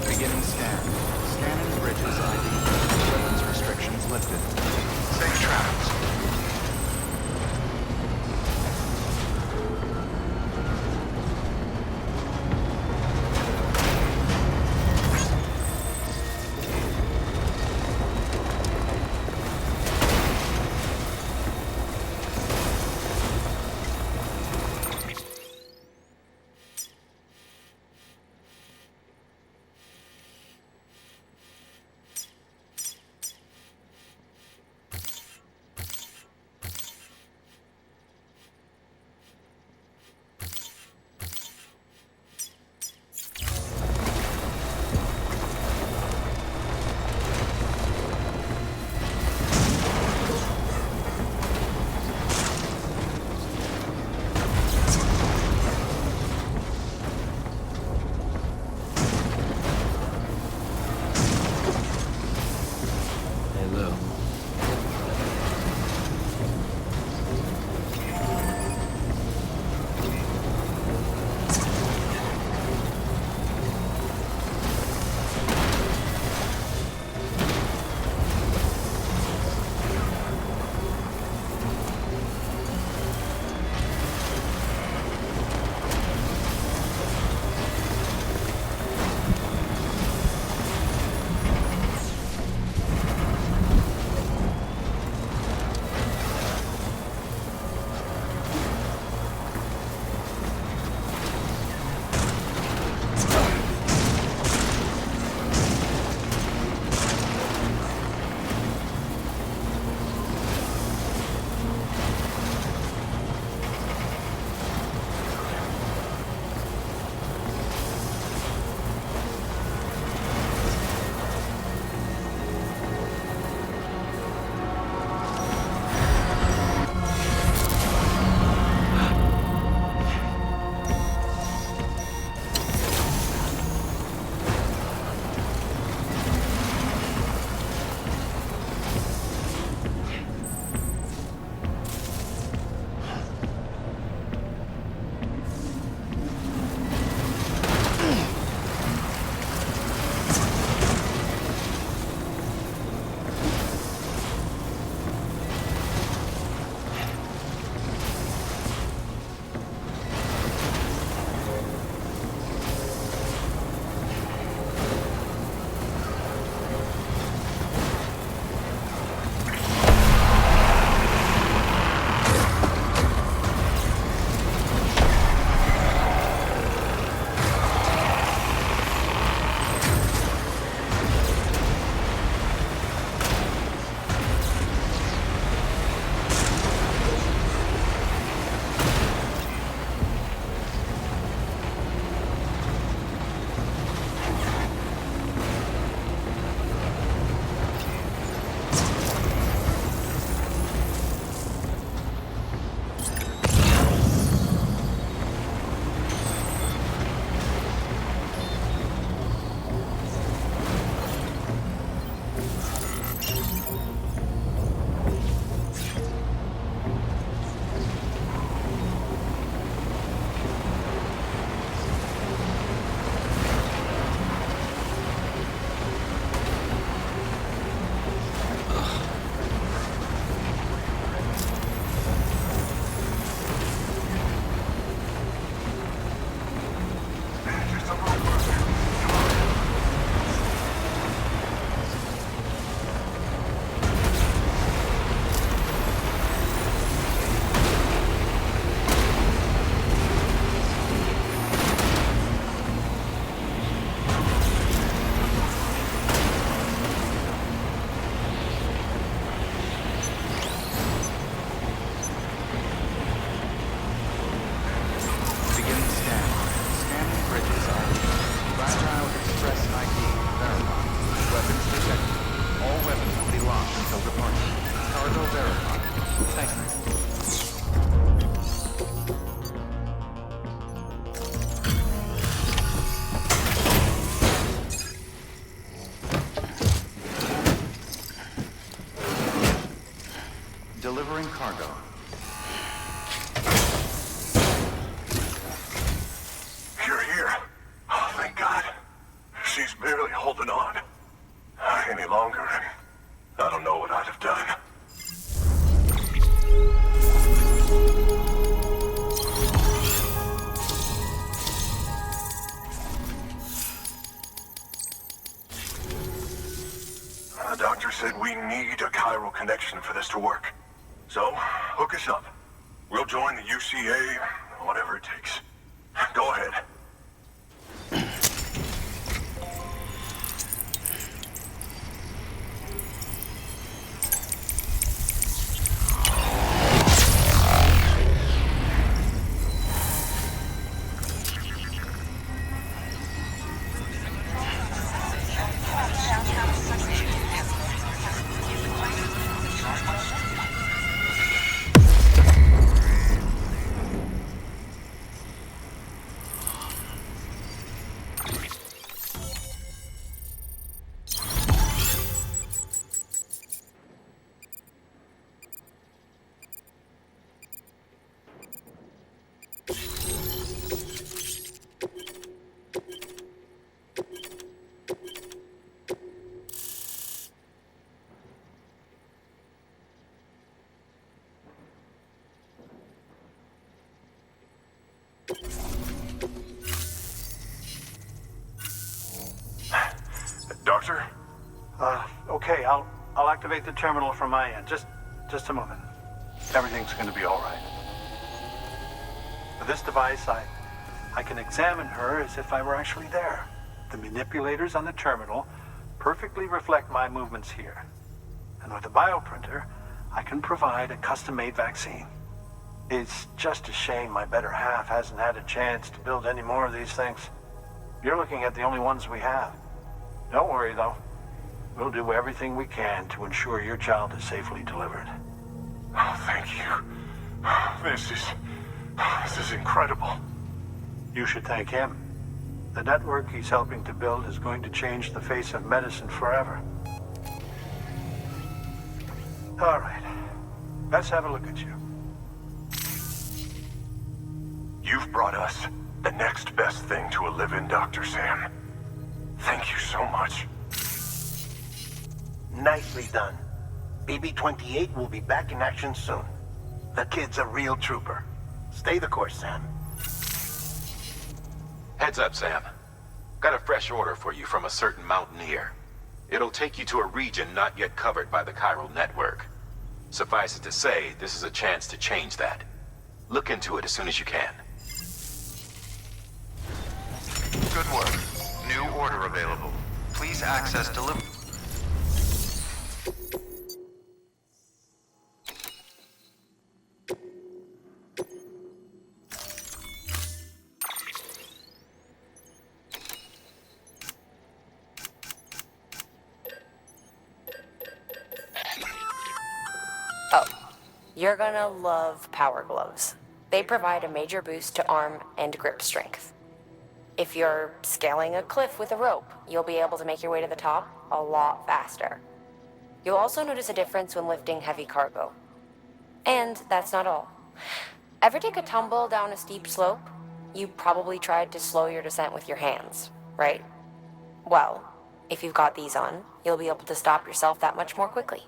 Beginning scan. Scanning bridges ID. Weapons restrictions lifted. Safe travels. departure. Cargo verified. Thank you. Delivering cargo. You're here. Oh, thank God. She's barely holding on. Any longer, and I don't know what I'd have done. The doctor said we need a chiral connection for this to work. So, hook us up. We'll join the UCA, whatever it takes. Go ahead. Doctor? Okay, I'll activate the terminal from my end. Just a moment. Everything's gonna be all right. With this device, I can examine her as if I were actually there. The manipulators on the terminal perfectly reflect my movements here. And with the bioprinter, I can provide a custom-made vaccine. It's just a shame my better half hasn't had a chance to build any more of these things. You're looking at the only ones we have. Don't worry, though. We'll do everything we can to ensure your child is safely delivered. Oh, thank you. This is incredible. You should thank him. The network he's helping to build is going to change the face of medicine forever. All right. Let's have a look at you. You've brought us the next best thing to a live-in, Dr. Sam. Thank you so much. Nicely done. BB-28 will be back in action soon. The kid's a real trooper. Stay the course, Sam. Heads up, Sam. Got a fresh order for you from a certain mountaineer. It'll take you to a region not yet covered by the chiral network. Suffice it to say, this is a chance to change that. Look into it as soon as you can. Good work. New order available. Please access delivery. Oh, you're gonna love power gloves. They provide a major boost to arm and grip strength. If you're scaling a cliff with a rope, you'll be able to make your way to the top a lot faster. You'll also notice a difference when lifting heavy cargo. And that's not all. Ever take a tumble down a steep slope? You probably tried to slow your descent with your hands, right? Well, if you've got these on, you'll be able to stop yourself that much more quickly.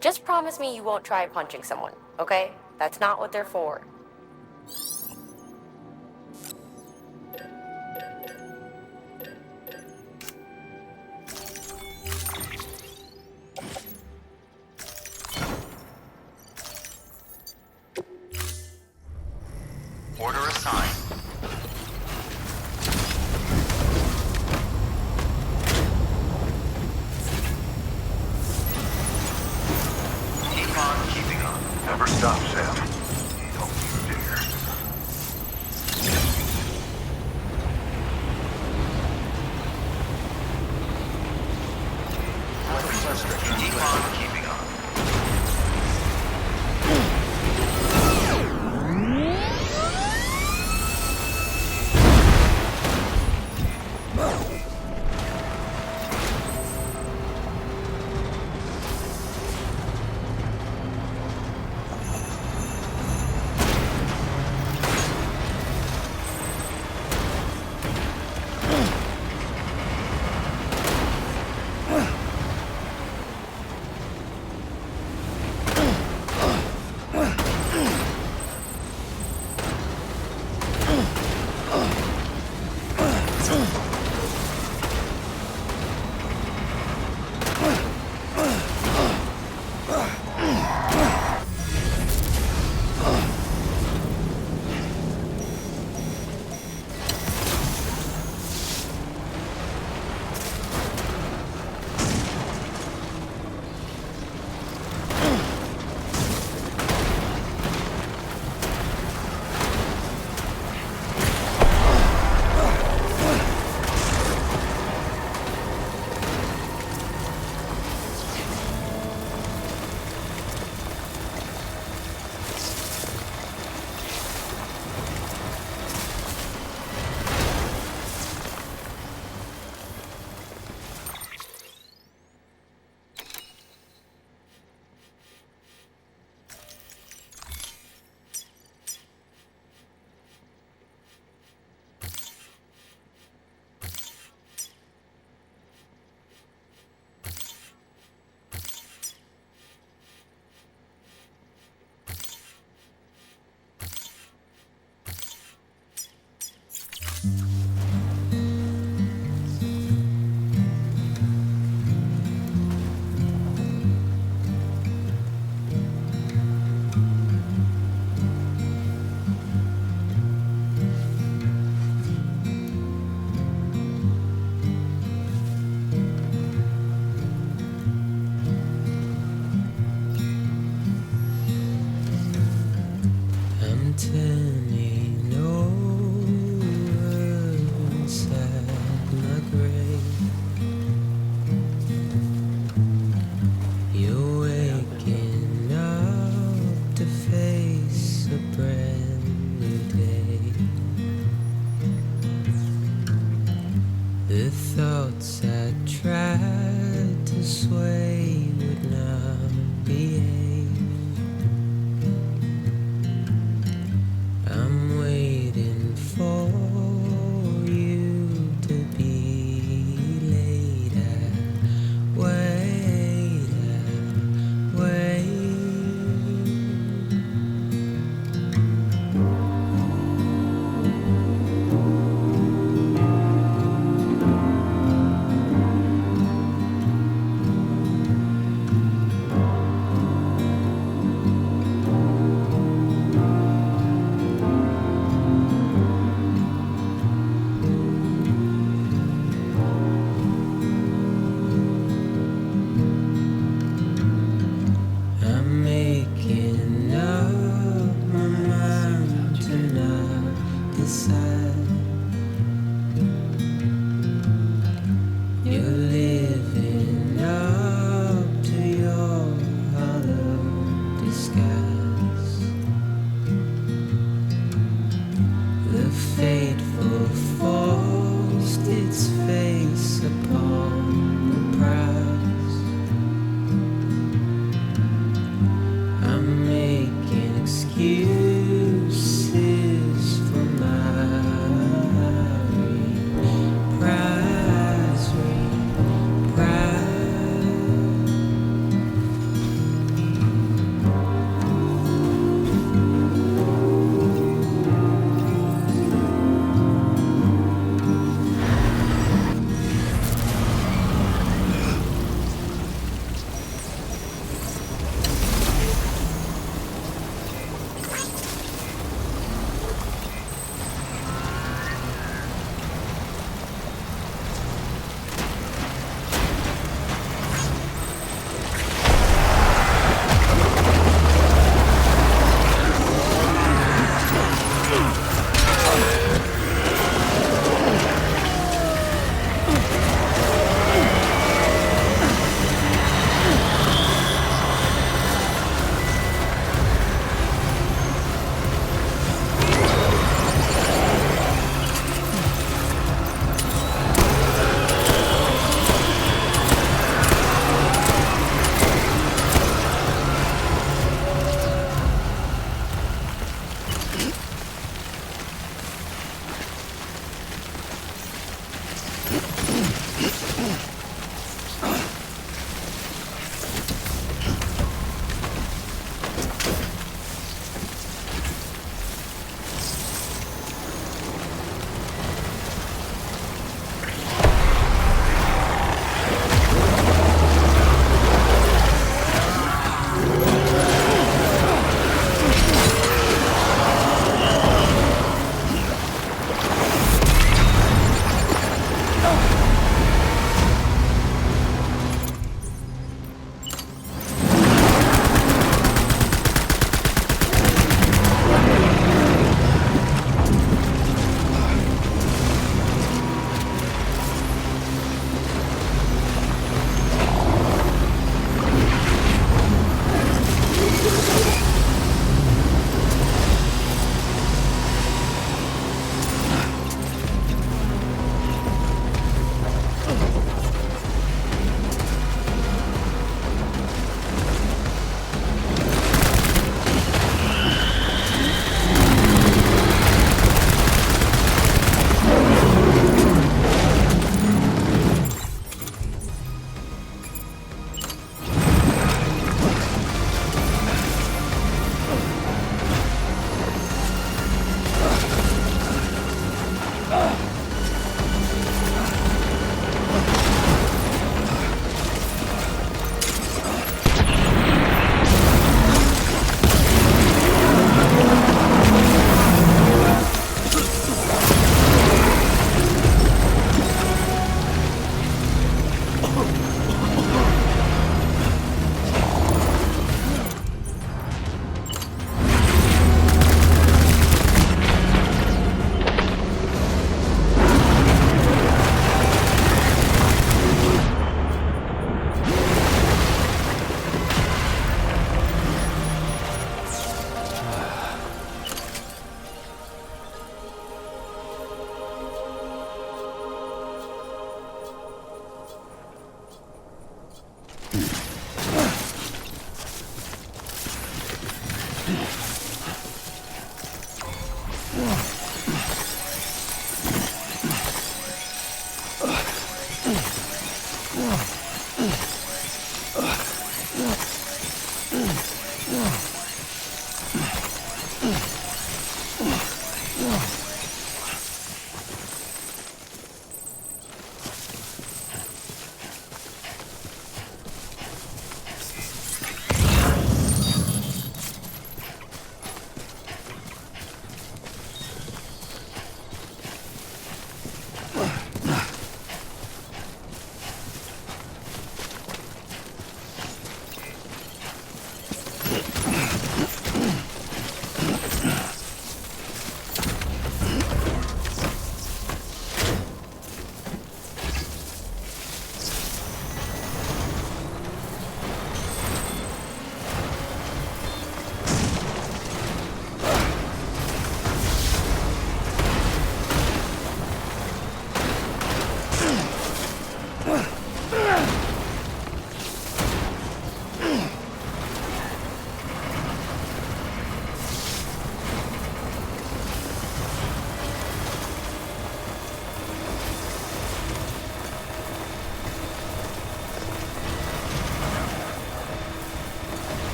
Just promise me you won't try punching someone, okay? That's not what they're for. Order assigned. Keep on keeping on. Never stop, Sam. Don't you dare. Keep on keeping on.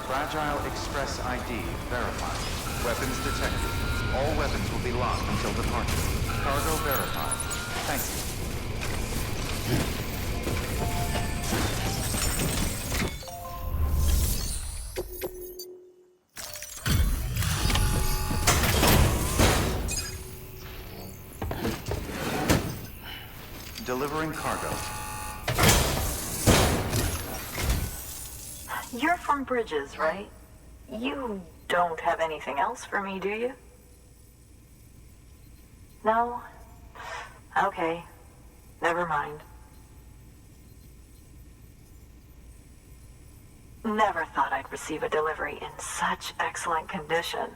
Fragile Express ID verified. Weapons detected. All weapons will be locked until departure. Cargo verified. Thank you. Delivering cargo. You're from Bridges, right? You don't have anything else for me, do you? No? Okay. Never mind. Never thought I'd receive a delivery in such excellent condition.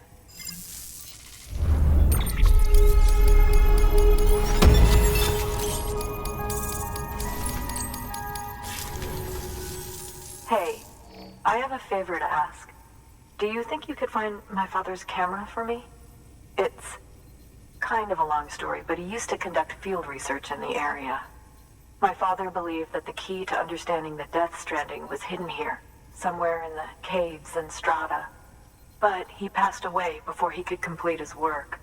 Hey. I have a favor to ask. Do you think you could find my father's camera for me? It's kind of a long story, but he used to conduct field research in the area. My father believed that the key to understanding the Death Stranding was hidden here, somewhere in the caves and strata. But he passed away before he could complete his work,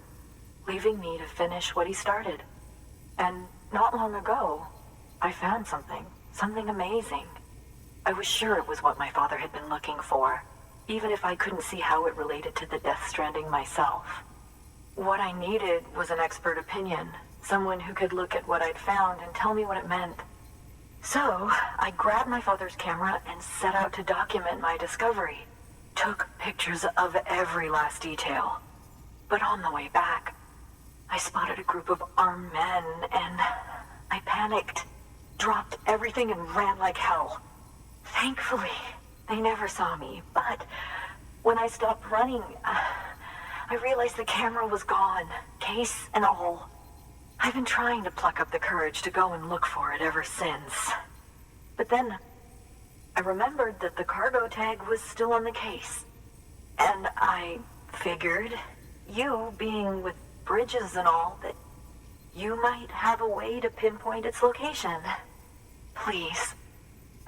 leaving me to finish what he started. And not long ago, I found something amazing. I was sure it was what my father had been looking for, even if I couldn't see how it related to the Death Stranding myself. What I needed was an expert opinion, someone who could look at what I'd found and tell me what it meant. So, I grabbed my father's camera and set out to document my discovery. Took pictures of every last detail. But on the way back, I spotted a group of armed men and I panicked, dropped everything and ran like hell. Thankfully, they never saw me, but when I stopped running, I realized the camera was gone, case and all. I've been trying to pluck up the courage to go and look for it ever since. But then, I remembered that the cargo tag was still on the case. And I figured, you being with Bridges and all, that you might have a way to pinpoint its location. Please,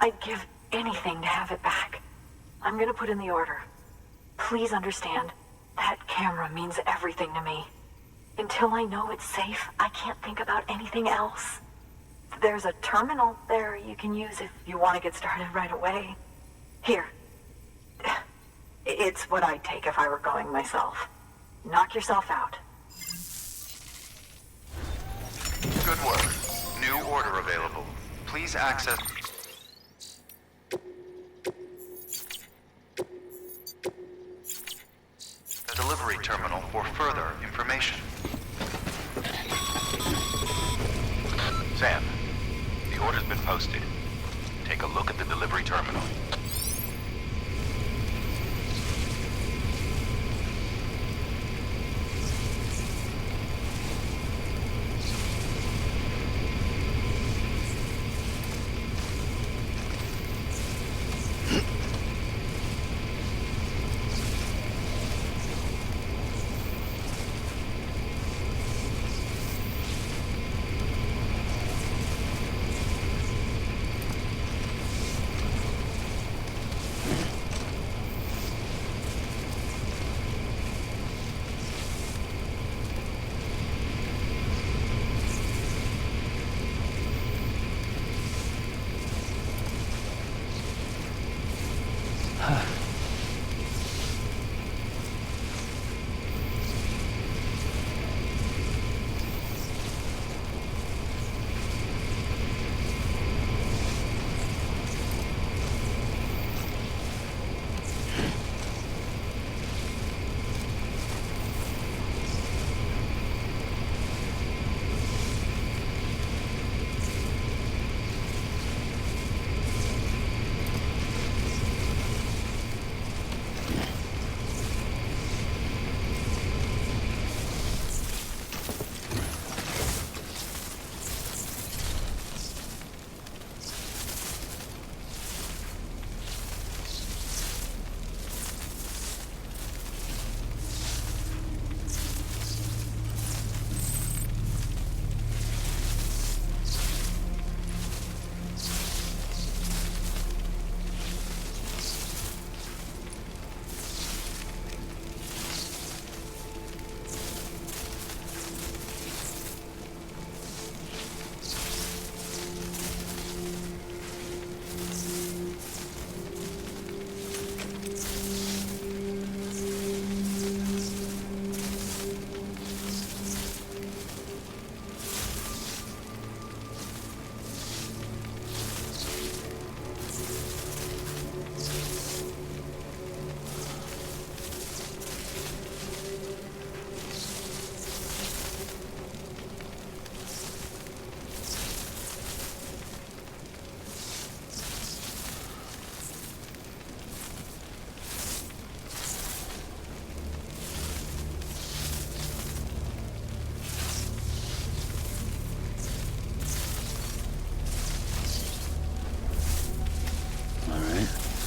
I'd give anything to have it back. I'm gonna put in the order. Please understand, that camera means everything to me. Until I know it's safe, I can't think about anything else. There's a terminal there you can use if you want to get started right away. Here. It's what I'd take if I were going myself. Knock yourself out. Good work. New order available. Please access... delivery terminal for further information. Sam, the order's been posted. Take a look at the delivery terminal.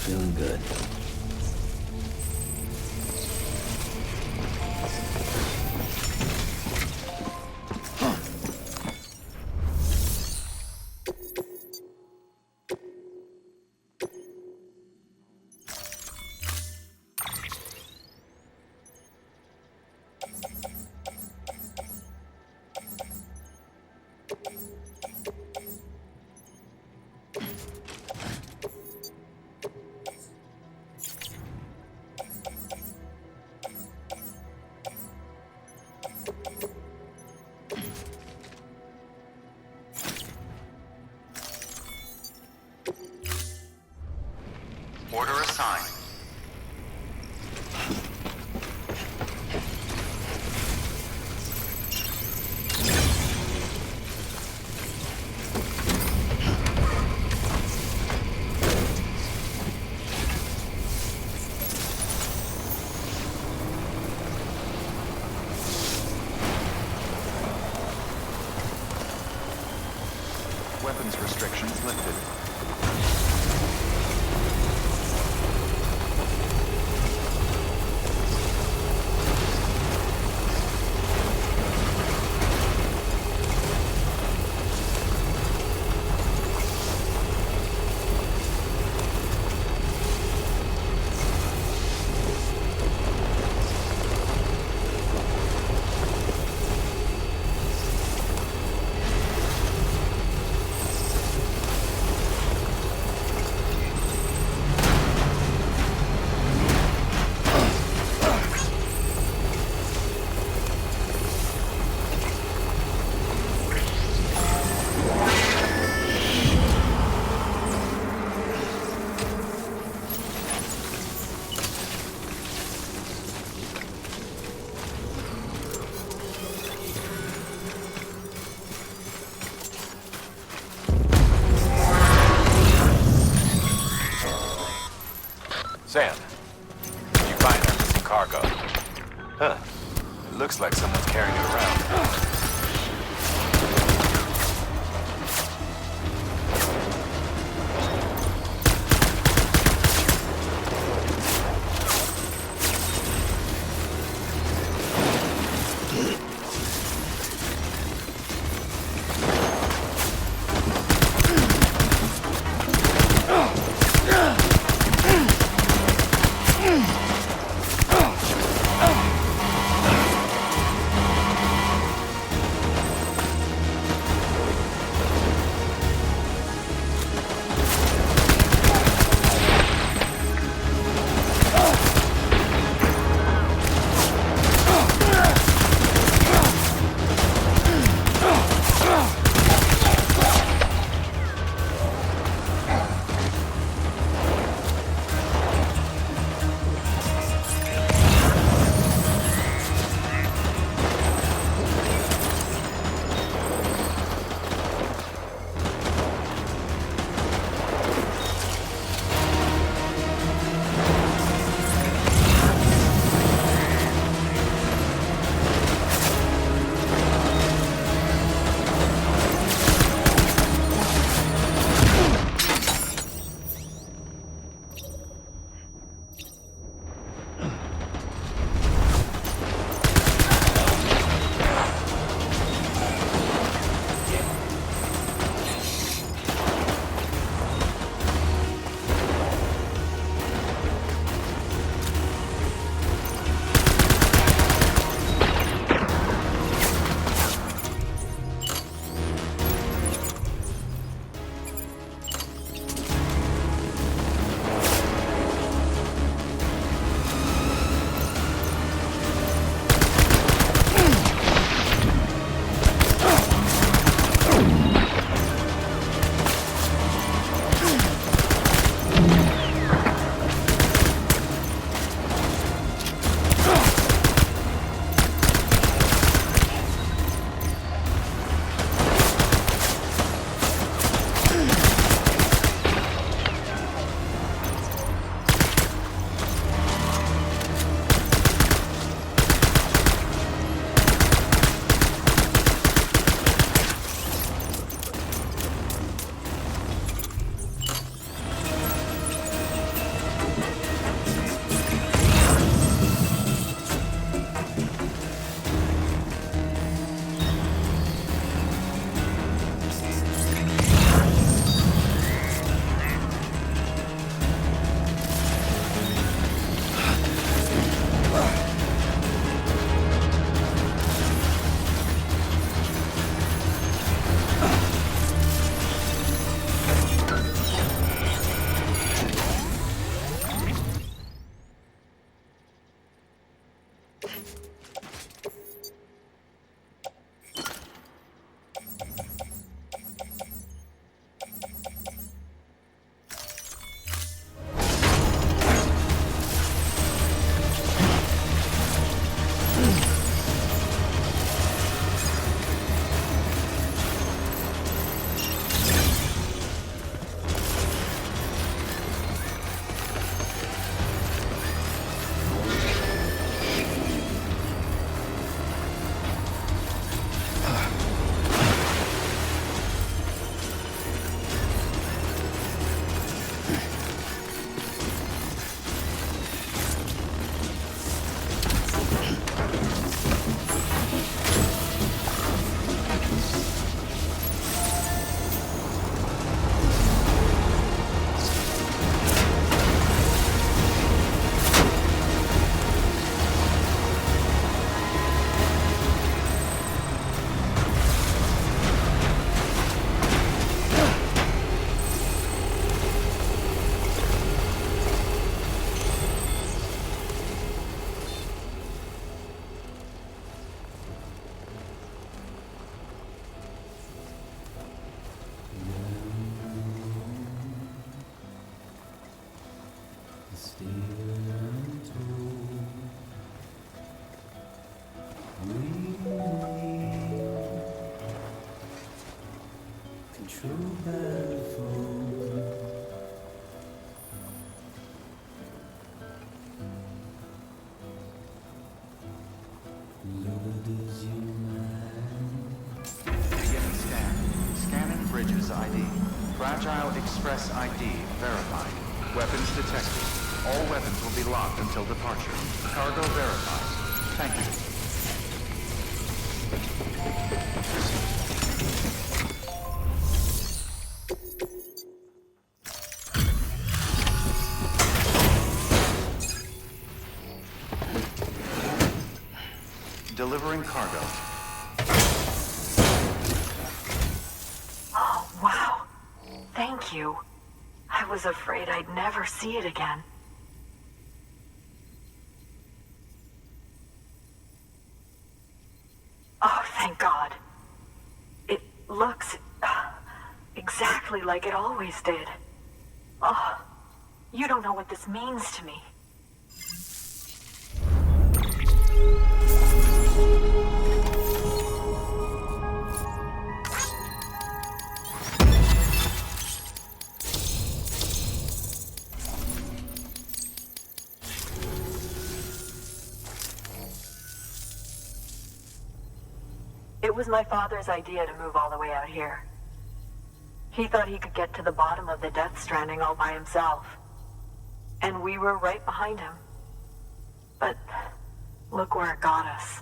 feeling good. Order assigned. Weapons restrictions lifted. Sam, did you find that missing cargo? Huh. It looks like someone's carrying it around. still untold. We need controlled by the phone. Lover, does your mind? Beginning scan. Scanning Bridges ID. Fragile Express ID verified. Weapons detected. All weapons will be locked until departure. Cargo verified. Thank you. Delivering cargo. Oh, wow. Thank you. I was afraid I'd never see it again. Oh, thank God. It looks exactly like it always did. Oh, you don't know what this means to me. It was my father's idea to move all the way out here. He thought he could get to the bottom of the Death Stranding all by himself. And we were right behind him. But look where it got us.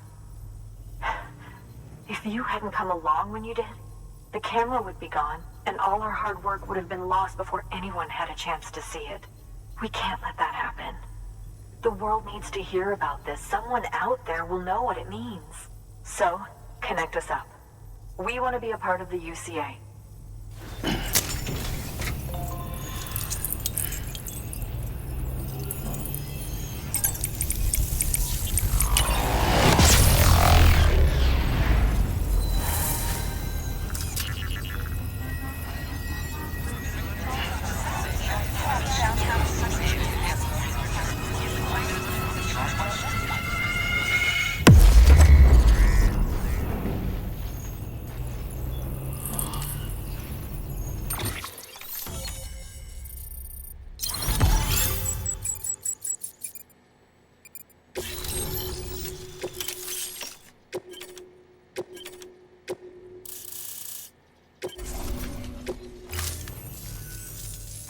If you hadn't come along when you did, the camera would be gone, and all our hard work would have been lost before anyone had a chance to see it. We can't let that happen. The world needs to hear about this. Someone out there will know what it means. So, connect us up. We want to be a part of the UCA.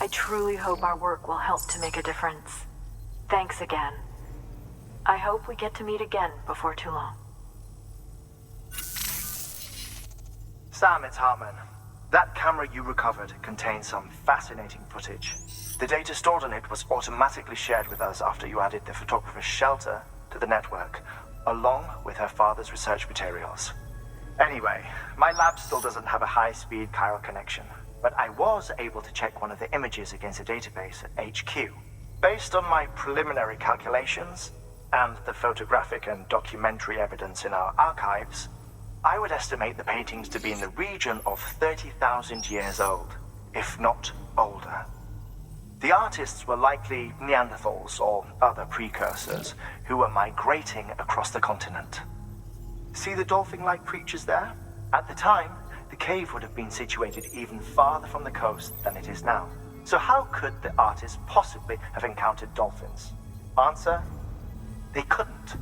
I truly hope our work will help to make a difference. Thanks again. I hope we get to meet again before too long. Sam, it's Hartman. That camera you recovered contains some fascinating footage. The data stored on it was automatically shared with us after you added the photographer's shelter to the network, along with her father's research materials. Anyway, my lab still doesn't have a high-speed chiral connection, but I was able to check one of the images against a database at HQ. Based on my preliminary calculations and the photographic and documentary evidence in our archives, I would estimate the paintings to be in the region of 30,000 years old, if not older. The artists were likely Neanderthals or other precursors who were migrating across the continent. See the dolphin-like creatures there? At the time, the cave would have been situated even farther from the coast than it is now. So how could the artists possibly have encountered dolphins? Answer: they couldn't.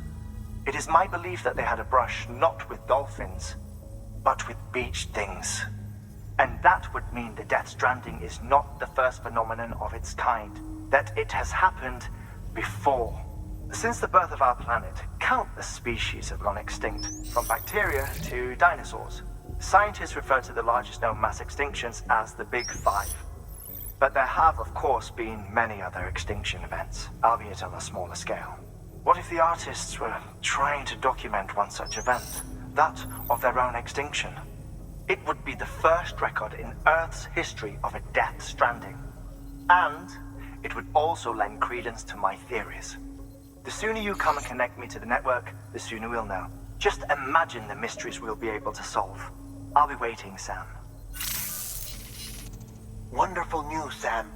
It is my belief that they had a brush not with dolphins, but with beach things. And that would mean the Death Stranding is not the first phenomenon of its kind, that it has happened before. Since the birth of our planet, countless species have gone extinct, from bacteria to dinosaurs. Scientists refer to the largest known mass extinctions as the Big Five. But there have, of course, been many other extinction events, albeit on a smaller scale. What if the artists were trying to document one such event, that of their own extinction? It would be the first record in Earth's history of a Death Stranding. And it would also lend credence to my theories. The sooner you come and connect me to the network, the sooner we'll know. Just imagine the mysteries we'll be able to solve. I'll be waiting, Sam. Wonderful news, Sam.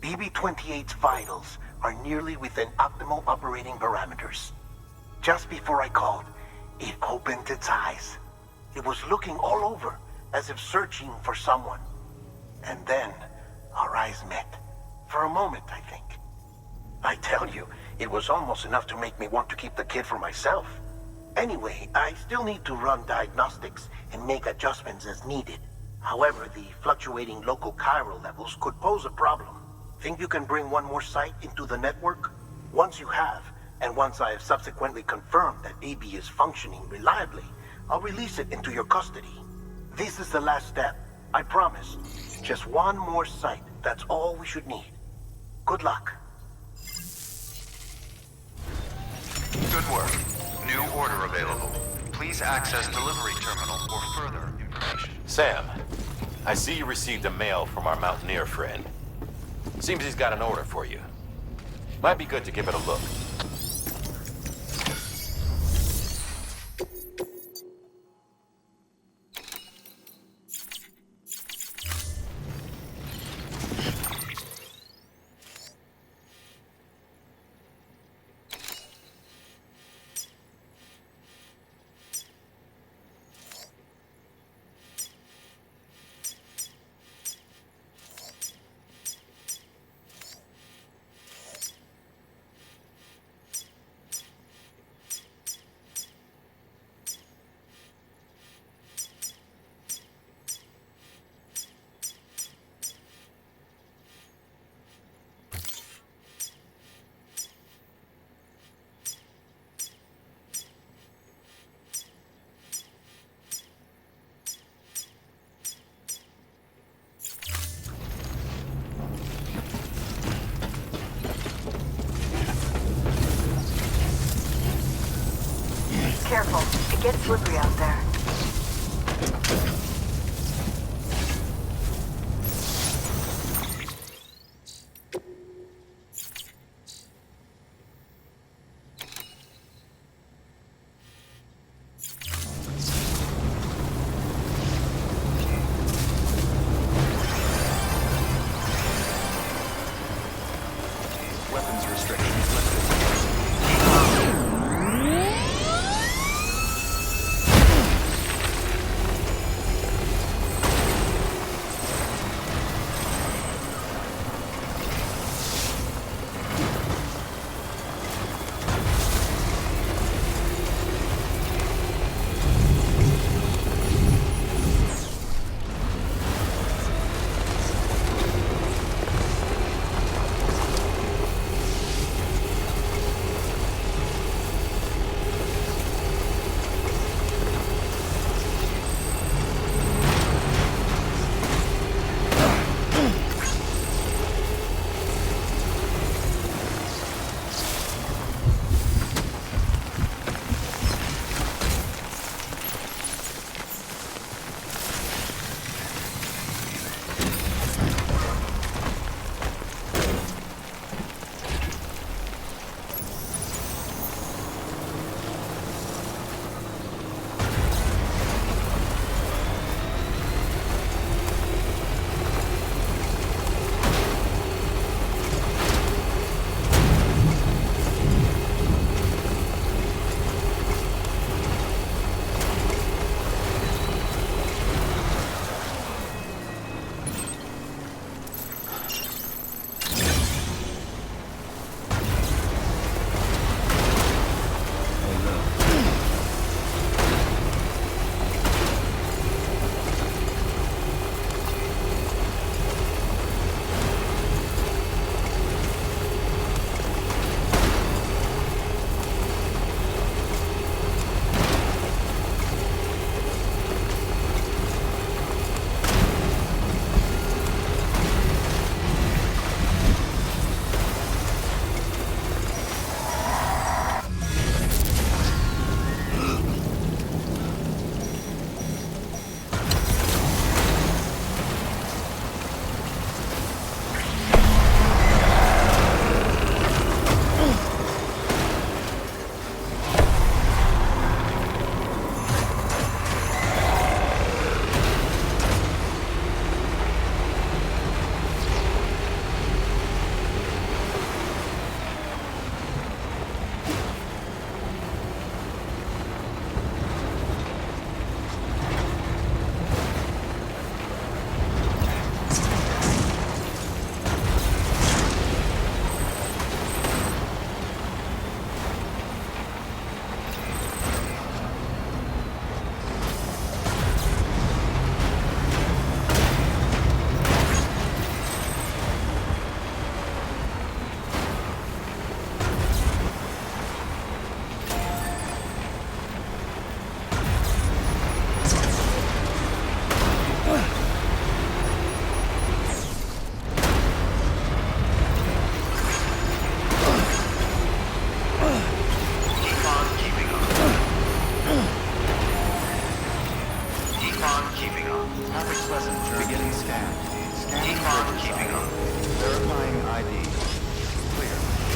BB-28's vitals are nearly within optimal operating parameters. Just before I called, it opened its eyes. It was looking all over, as if searching for someone. And then, our eyes met. For a moment, I think. I tell you, it was almost enough to make me want to keep the kid for myself. Anyway, I still need to run diagnostics and make adjustments as needed. However, the fluctuating local chiral levels could pose a problem. Think you can bring one more site into the network? Once you have, and once I have subsequently confirmed that BB is functioning reliably, I'll release it into your custody. This is the last step, I promise. Just one more site, that's all we should need. Good luck. Good work. New order available. Please access delivery terminal for further information. Sam, I see you received a mail from our Mountaineer friend. Seems he's got an order for you. Might be good to give it a look. Careful, it gets slippery out there. Weapons restrictions lifted.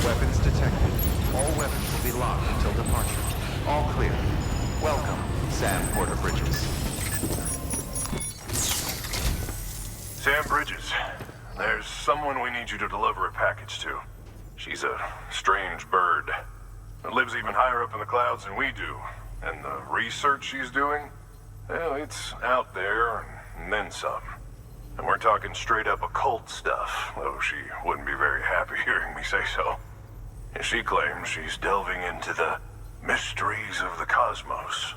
Weapons detected. All weapons will be locked until departure. All clear. Welcome, Sam Porter Bridges. Sam Bridges, there's someone we need you to deliver a package to. She's a strange bird. It lives even higher up in the clouds than we do. And the research she's doing, well, it's out there and then some. And we're talking straight up occult stuff, though she wouldn't be very happy hearing me say so. And she claims she's delving into the mysteries of the cosmos.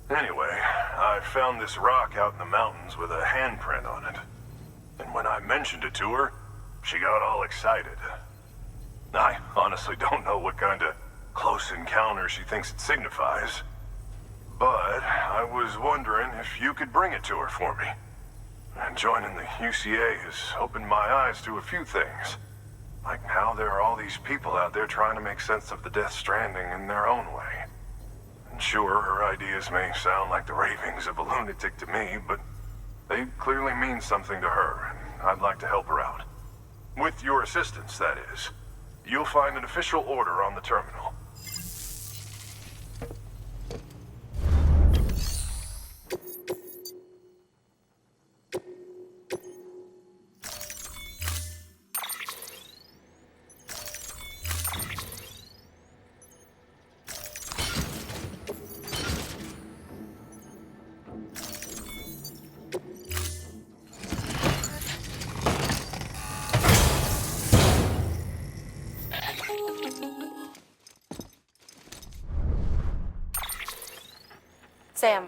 Anyway, I found this rock out in the mountains with a handprint on it. And when I mentioned it to her, she got all excited. I honestly don't know what kind of close encounter she thinks it signifies. But I was wondering if you could bring it to her for me. And joining the UCA has opened my eyes to a few things. Like how there are all these people out there trying to make sense of the Death Stranding in their own way. And sure, her ideas may sound like the ravings of a lunatic to me, but they clearly mean something to her, and I'd like to help her out. With your assistance, that is. You'll find an official order on the terminal. Sam,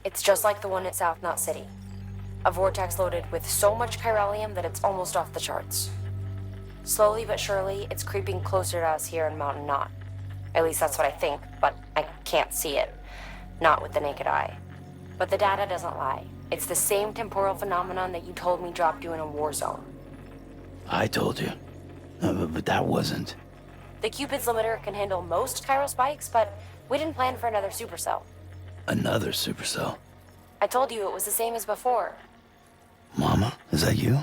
it's just like the one at South Knot City. A vortex loaded with so much chiralium that it's almost off the charts. Slowly but surely, it's creeping closer to us here in Mountain Knot. At least that's what I think, but I can't see it. Not with the naked eye. But the data doesn't lie. It's the same temporal phenomenon that you told me dropped you in a war zone. I told you. But that wasn't. The Cupid's limiter can handle most chiral spikes, but we didn't plan for another supercell. Another supercell. I told you it was the same as before. Mama, is that you?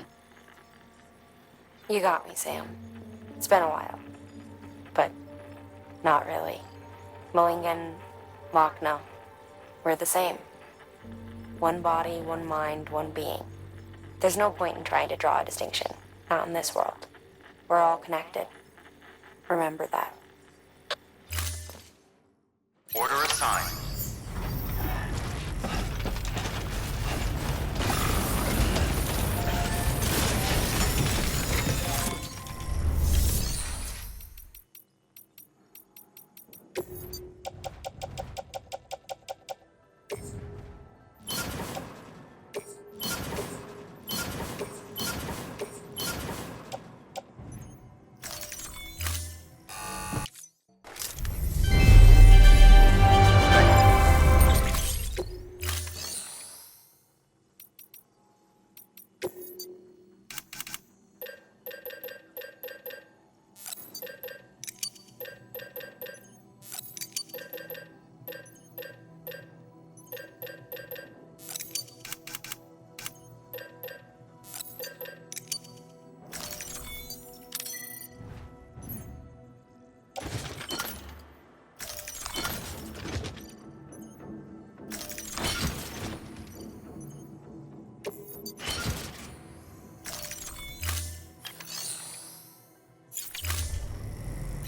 You got me, Sam. It's been a while. But not really. Mulligan, Lochna, we're the same. One body, one mind, one being. There's no point in trying to draw a distinction. Not in this world. We're all connected. Remember that. Order assigned.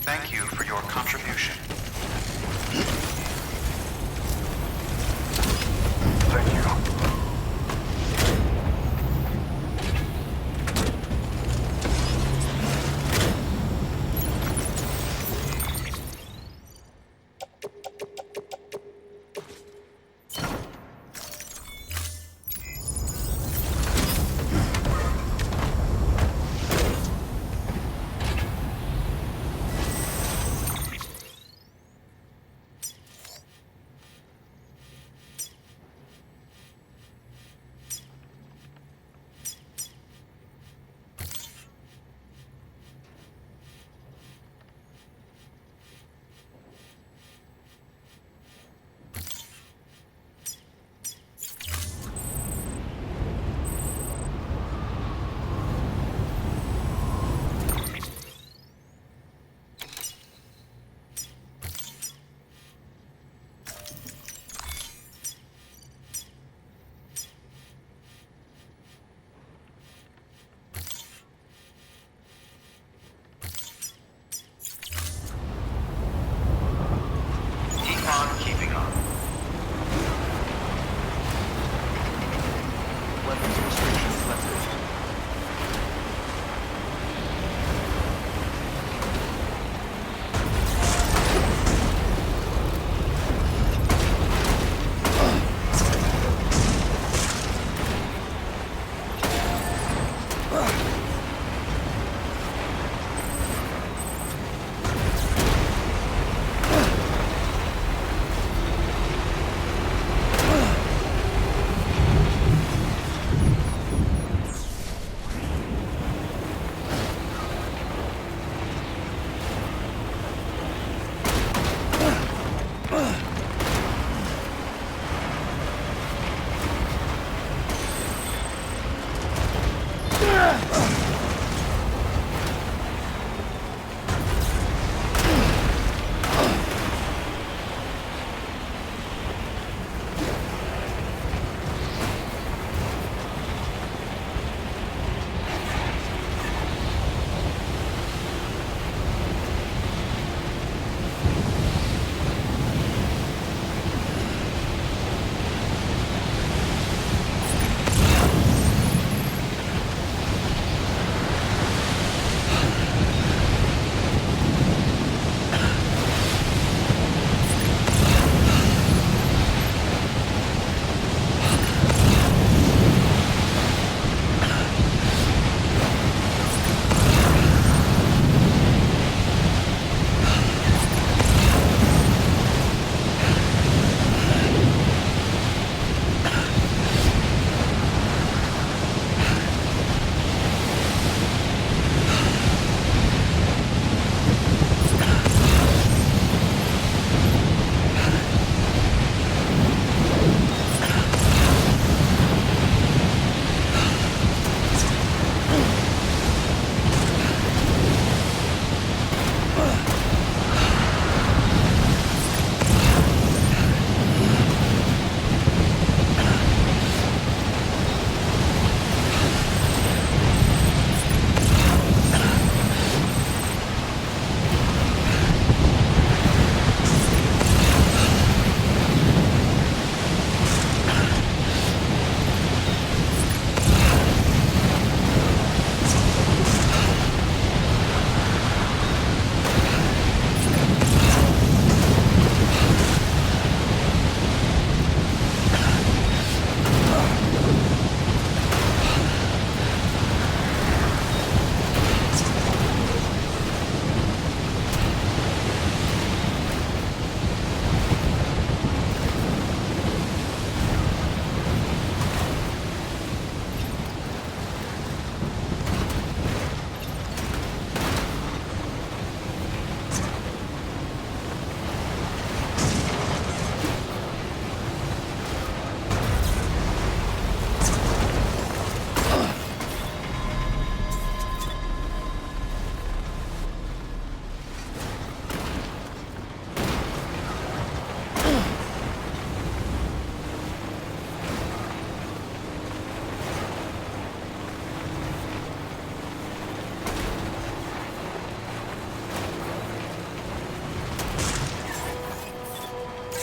Thank you for your contribution. Thank you.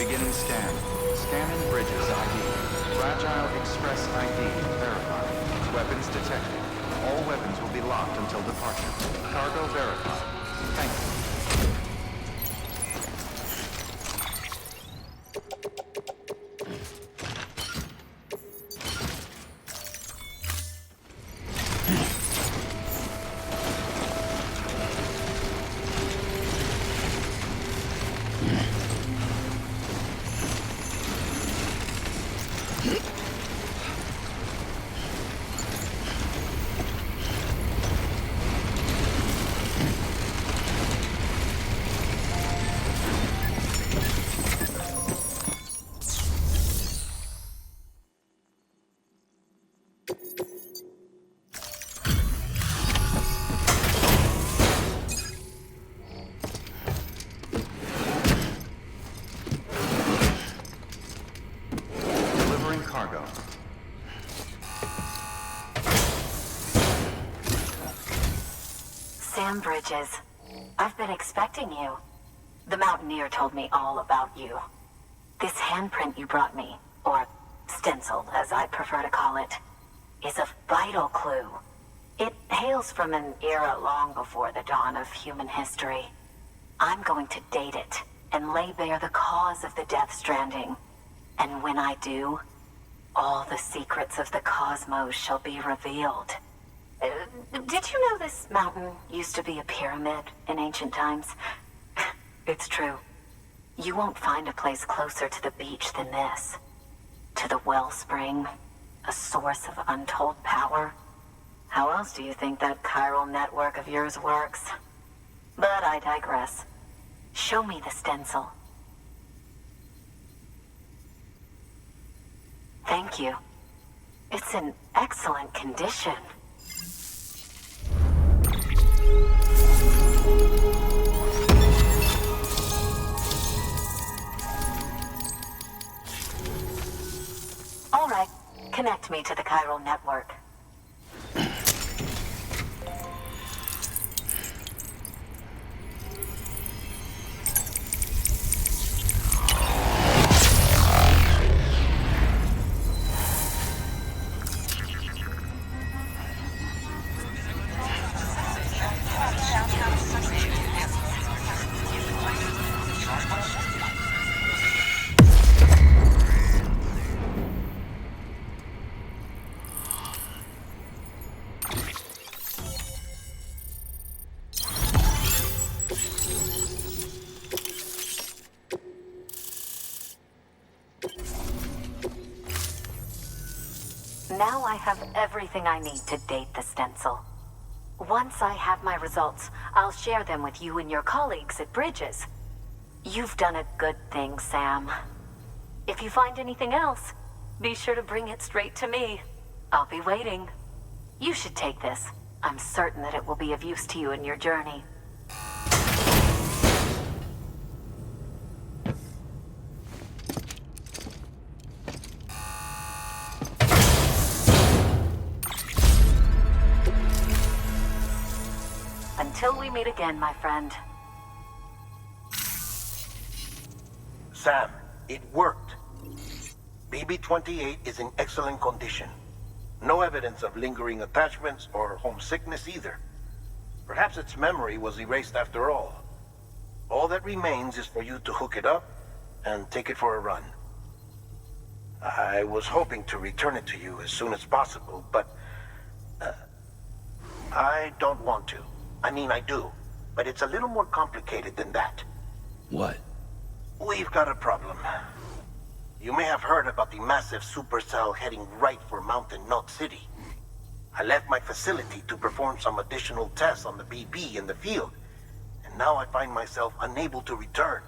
Beginning scan. Scanning bridges ID. Fragile Express ID verified. Weapons detected. All weapons will be locked until departure. Cargo verified. Thank you. Cargo. Sam Bridges, I've been expecting you. The Mountaineer told me all about you. This handprint you brought me, or stencil as I prefer to call it, is a vital clue. It hails from an era long before the dawn of human history. I'm going to date it and lay bare the cause of the Death Stranding. And when I do, all the secrets of the cosmos shall be revealed. Did you know this mountain used to be a pyramid in ancient times? It's true. You won't find a place closer to the beach than this. To the wellspring, a source of untold power. How else do you think that chiral network of yours works? But I digress. Show me the stencil. Thank you. It's in excellent condition. All right, connect me to the chiral network. Now I have everything I need to date the stencil. Once I have my results, I'll share them with you and your colleagues at Bridges. You've done a good thing, Sam. If you find anything else, be sure to bring it straight to me. I'll be waiting. You should take this. I'm certain that it will be of use to you in your journey. Until we meet again, my friend. Sam, it worked. BB-28 is in excellent condition. No evidence of lingering attachments or homesickness either. Perhaps its memory was erased after all. All that remains is for you to hook it up and take it for a run. I was hoping to return it to you as soon as possible, but I don't want to. I mean, I do, but it's a little more complicated than that. What? We've got a problem. You may have heard about the massive supercell heading right for Mountain Knot City. I left my facility to perform some additional tests on the BB in the field, and now I find myself unable to return.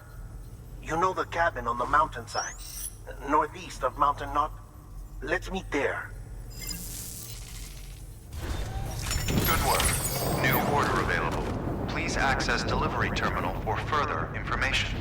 You know the cabin on the mountainside, northeast of Mountain Knot? Let's meet there. Good work. New order available. Please access delivery terminal for further information.